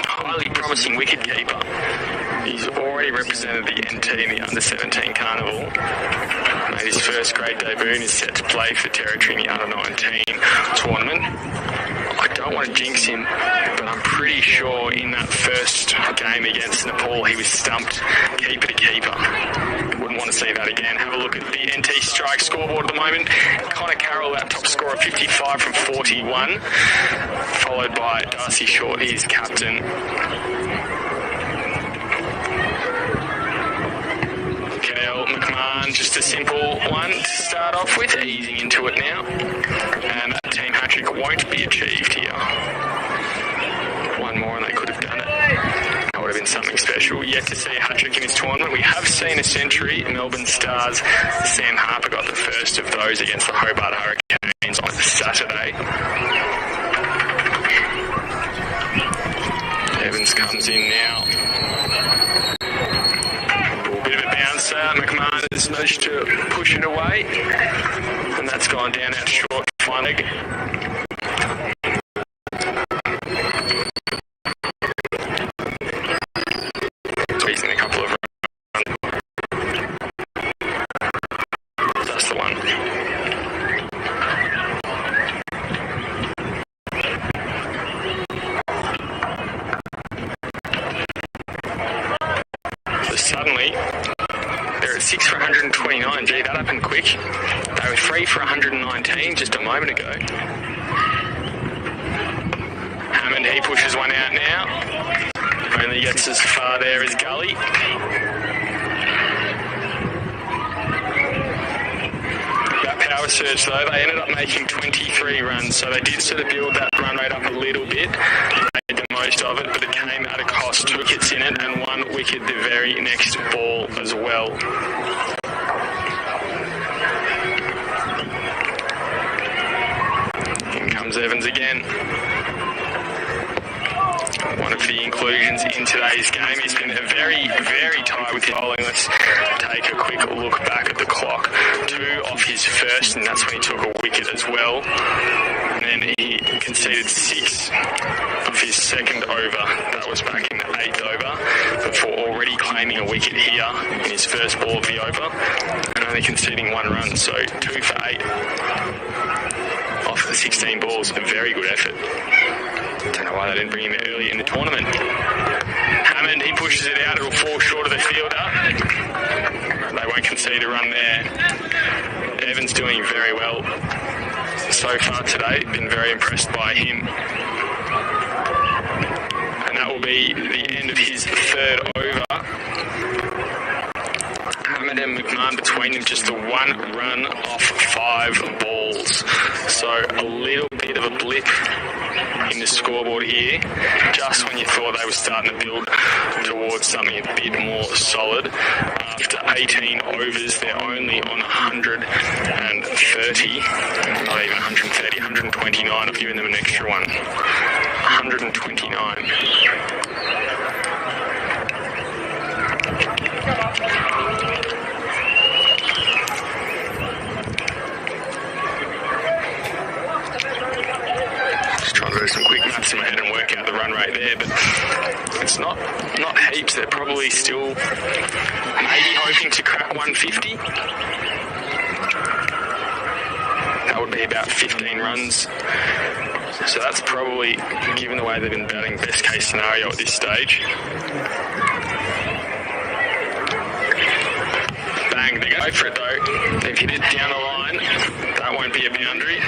A: Highly promising wicket keeper. He's already represented the NT in the under-17 carnival. Made his first grade debut and is set to play for territory in the under-19 tournament. I don't want to jinx him, but I'm pretty sure in that first game against Nepal he was stumped keeper to keeper. Wouldn't want to see that again. Have a look at the NT strike scoreboard at the moment. Connor Carroll, that top scorer, 55 from 41, followed by Darcy Short, his captain. Cadell McMahon, just a simple one to start off with, easing into it now. And that team hat-trick won't be achieved here. One more and they could have done it. That would have been something special. Yet to see a hat-trick in this tournament. We have seen a century. Melbourne Stars' Sam Harper got the first of those against the Hobart Hurricanes on Saturday. Evans comes in now. Bit of a bouncer. McMahon has managed to push it away. And that's gone down out short fine leg. Squeezing a couple of runs. That's the one. So suddenly, they're at 6 for 129. Gee, that happened quick. They were 3 for 119 just a moment ago. Hammond, he pushes one out now. Only gets as far there as Gully. That power surge though, they ended up making 23 runs, so they did sort of build that run rate up a little bit. Made the most of it, but it came at a cost. 2 wickets in it and 1 wicket the very next ball as well. In comes Evans again. One of the inclusions in today's game. He's been very, very tight with his bowling. Let's take a quick look back at the clock. 2 off his first, and that's when he took a wicket as well. And then he conceded 6 of his second over. That was back in the 8th over, before already claiming a wicket here in his first ball of the over, and only conceding 1 run. So 2 for 8 off the 16 balls. A very good effort. Don't know why they didn't bring him early in the tournament. Hammond, he pushes it out. It'll fall short of the fielder. They won't concede a run there. Evans doing very well so far today. Been very impressed by him. And that will be the end of his 3rd over. Hammond and McMahon between them, just the 1 run off 5 balls. So a little bit of a blip in the scoreboard here, just when you thought they were starting to build towards something a bit more solid. After 18 overs, they're only on 130, not even 130, 129. I've given them an extra one. 129. Trying to do some quick maths in my head and work out the run rate there, but it's not heaps. They're probably still maybe hoping to crack 150. That would be about 15 runs. So that's probably, given the way they've been batting, best case scenario at this stage. Bang, they go for it though. They've hit it down the line. That won't be a boundary.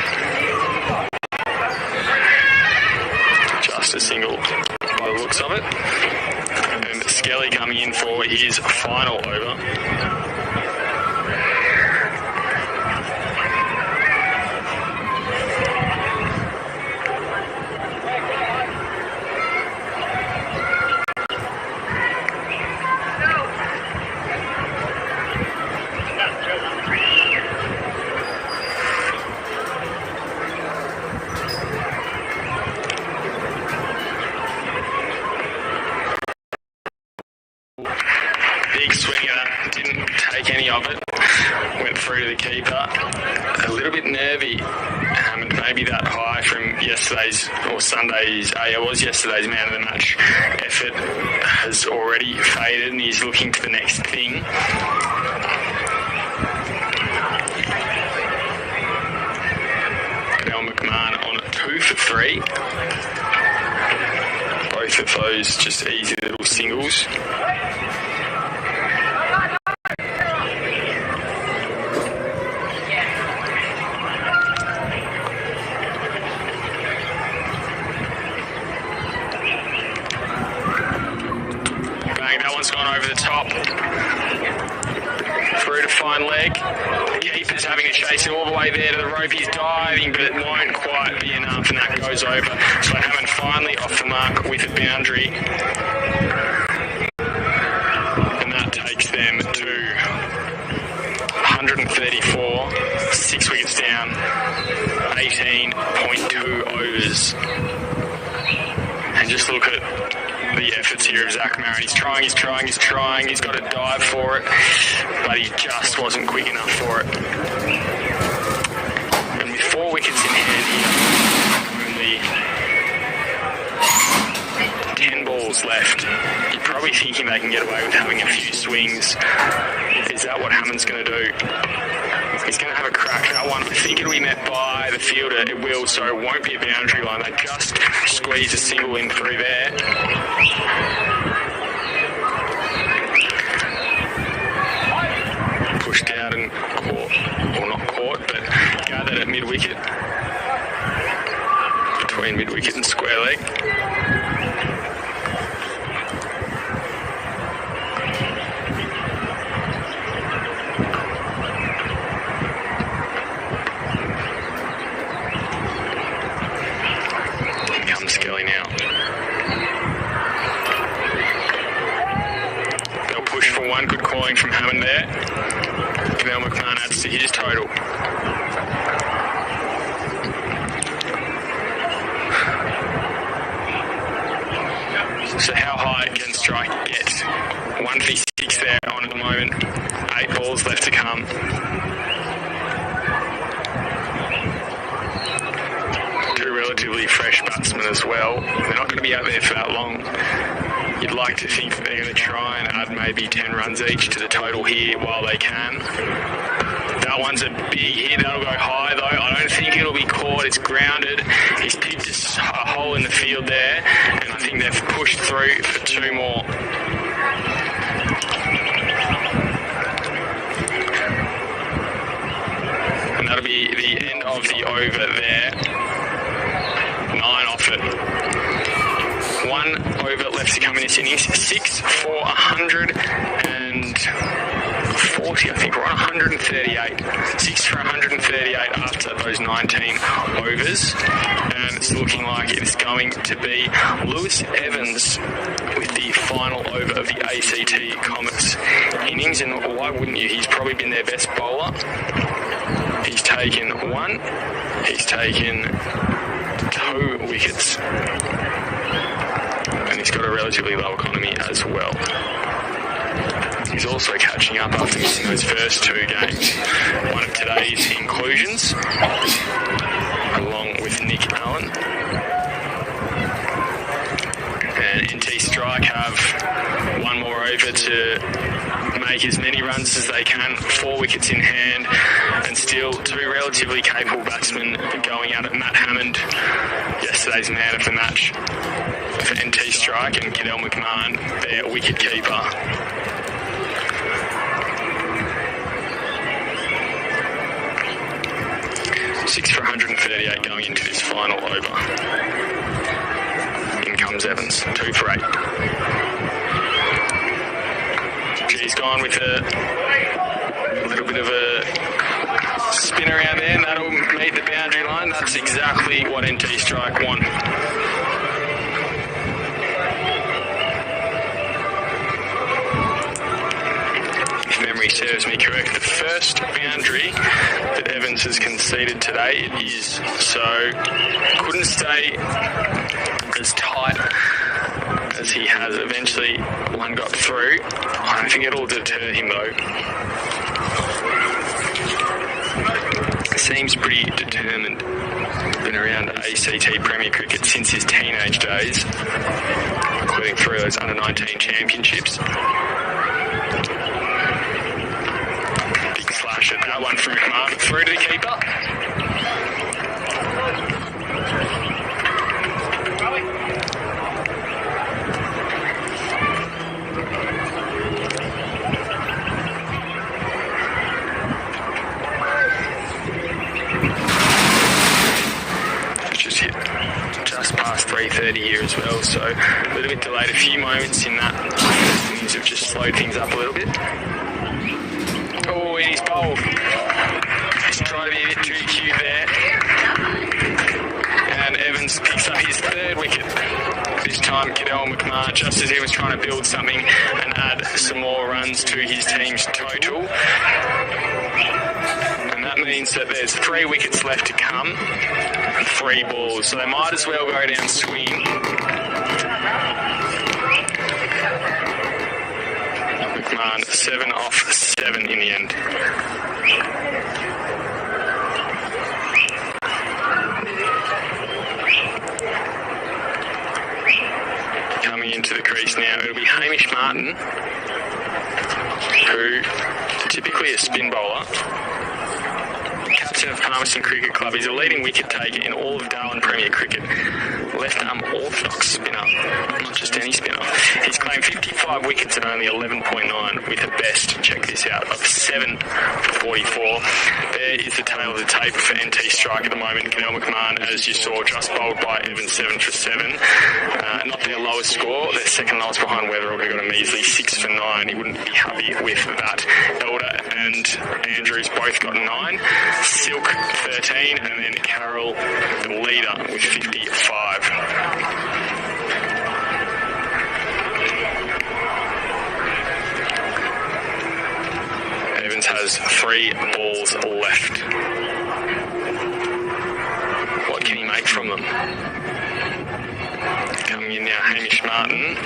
A: Just a single by the looks of it. And Skelly coming in for his final over. big swing of that, didn't take any of it. Went through to the keeper. A little bit nervy. And maybe that high from yesterday's or Sunday's, it was yesterday's man of the match effort has already faded and he's looking for the next thing. McMahon on 2 for 3. Both of those just easy little singles. Bang, that one's gone over the top. Through to fine leg. The keeper's having a chase all the way there to the rope. He's diving, but it won't quite be enough, and that goes over. So Hammond finally off the mark with a boundary. And that takes them to 134, 6 wickets down, 18.2 overs. And just look at the efforts here of Zach Marin. He's trying. He's got to dive for it, but he just wasn't quick enough for it. And with 4 wickets in hand here, only 10 balls left, you're probably thinking they can get away with having a few swings. Is that what Hammond's going to do? He's going to have a crack at that one. I think it'll be met by the fielder. It will, so it won't be a boundary line. They just squeeze a single in through there. Pushed out and caught, or not caught, but gathered at mid-wicket. Between mid-wicket and square leg. Skelly now. They'll push for one. Good calling from Hammond there. Camille McMahon adds to his total. So how high can Strike get? 156 there on at the moment. 8 balls left to come. Relatively fresh batsmen as well. They're not going to be out there for that long. You'd like to think that they're going to try and add maybe 10 runs each to the total here while they can. That one's a big hit. That'll go high though. I don't think it'll be caught. It's grounded. He's picked a hole in the field there, and I think they've pushed through for 2 more. And that'll be the end of the over there. 9 off it. 1 over left to come in this innings. 6 for 140. I think we're on 138. 6 for 138 after those 19 overs. And it's looking like it's going to be Lewis Evans with the final over of the ACT Comets innings. And why wouldn't you? He's probably been their best bowler. He's taken 1. He's taken 2 wickets, and he's got a relatively low economy as well. He's also catching up after missing those first 2 games. One of today's inclusions, along with Nick Allen. And NT Strike have 1 more over to make as many runs as they can. 4 wickets in hand, and still 2 relatively capable batsmen going at it. Matt Hammond, yesterday's man of the match for NT Strike, and Cadell McMahon, their wicket keeper. Six for 138 going into this final over. In comes Evans, 2 for 8. He's gone with a little bit of a spin around there, and that'll meet the boundary line. That's exactly what NT Strike want. If memory serves me correct, the first boundary that Evans has conceded today it is, so couldn't stay as tight as he has eventually one got through. I don't think it'll deter him though. Seems pretty determined. Been around ACT Premier Cricket since his teenage days, including 3 of those under-19 championships. Big flash at that one from McMahon, through to the keeper. Just past 3:30 here as well, so a little bit delayed. A few moments in that innings have just slowed things up a little bit. Oh, and he's bowled. He's trying to be a bit too cute there. And Evans picks up his 3rd wicket. This time, Cadell McMahon, just as he was trying to build something and add some more runs to his team's total. That means that there's 3 wickets left to come and 3 balls, so they might as well go down swing. McMahon 7 off 7 in the end. Coming into the crease now, it'll be Hamish Martin, who typically a spin bowler. Captain of Palmerston Cricket Club. He's a leading wicket taker in all of Darwin Premier Cricket. Left arm orthodox spinner, not just any spinner. He's claimed 55 wickets and only 11.9 with a best, check this out, of 7 for 44. There is the tail of the tape for NT Strike at the moment. Cadell McMahon, as you saw, just bowled by Evans 7 for 7. Not their lowest score. Their second lowest behind Weatherall, who got a measly 6 for 9. He wouldn't be happy with that. Elder and Andrews both got 9. Silk 13, and then Carroll, the leader, with 55. Evans has 3 balls left. What can he make from them? Coming in now, Hamish Martin.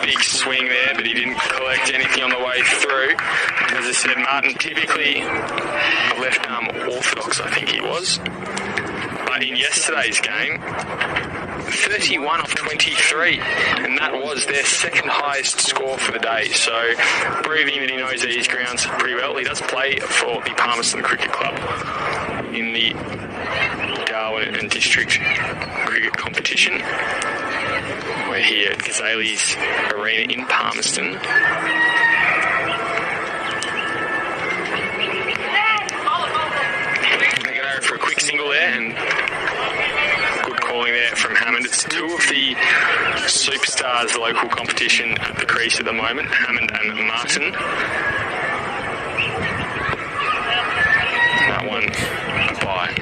A: Big swing there, but he didn't collect anything on the way through. As I said, Martin typically left arm orthodox, I think he was. But in yesterday's game, 31 off 23, and that was their second highest score for the day. So, proving that he knows these grounds pretty well. He does play for the Palmerston Cricket Club in the Darwin and District Cricket Competition. We're here at Gazale's Arena in Palmerston. They're going over for a quick single there, and good calling there from Hammond. It's 2 of the superstars, the local competition at the crease at the moment, Hammond and Martin. That one by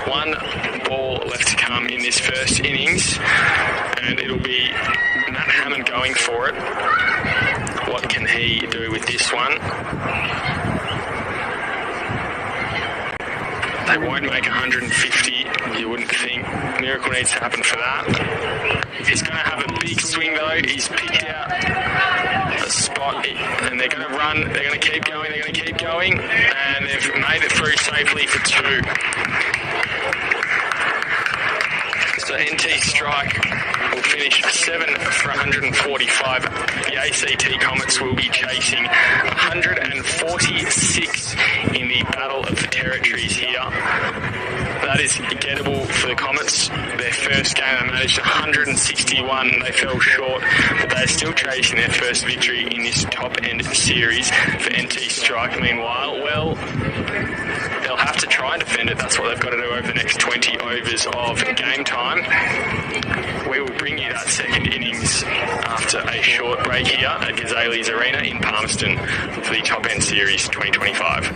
A: 1 ball left to come in this first innings, and it'll be Matt Hammond going for it. What can he do with this one? They won't make 150, you wouldn't think. Miracle needs to happen for that. He's going to have a big swing though. He's picked out a spot, and they're going to run, they're going to keep going, and they've made it through safely for 2. So NT Strike will finish 7 for 145. The ACT Comets will be chasing 146 in the Battle of the Territories here. That is gettable for the Comets. Their first game they managed 161 and they fell short, but they're still chasing their first victory in this top-end series for NT Strike. Meanwhile, well, they'll have to try and defend it. That's what they've got to do over the next 20 overs of game time. We will bring you that second innings after a short break here at Gazale's Arena in Palmerston for the Top End Series 2025.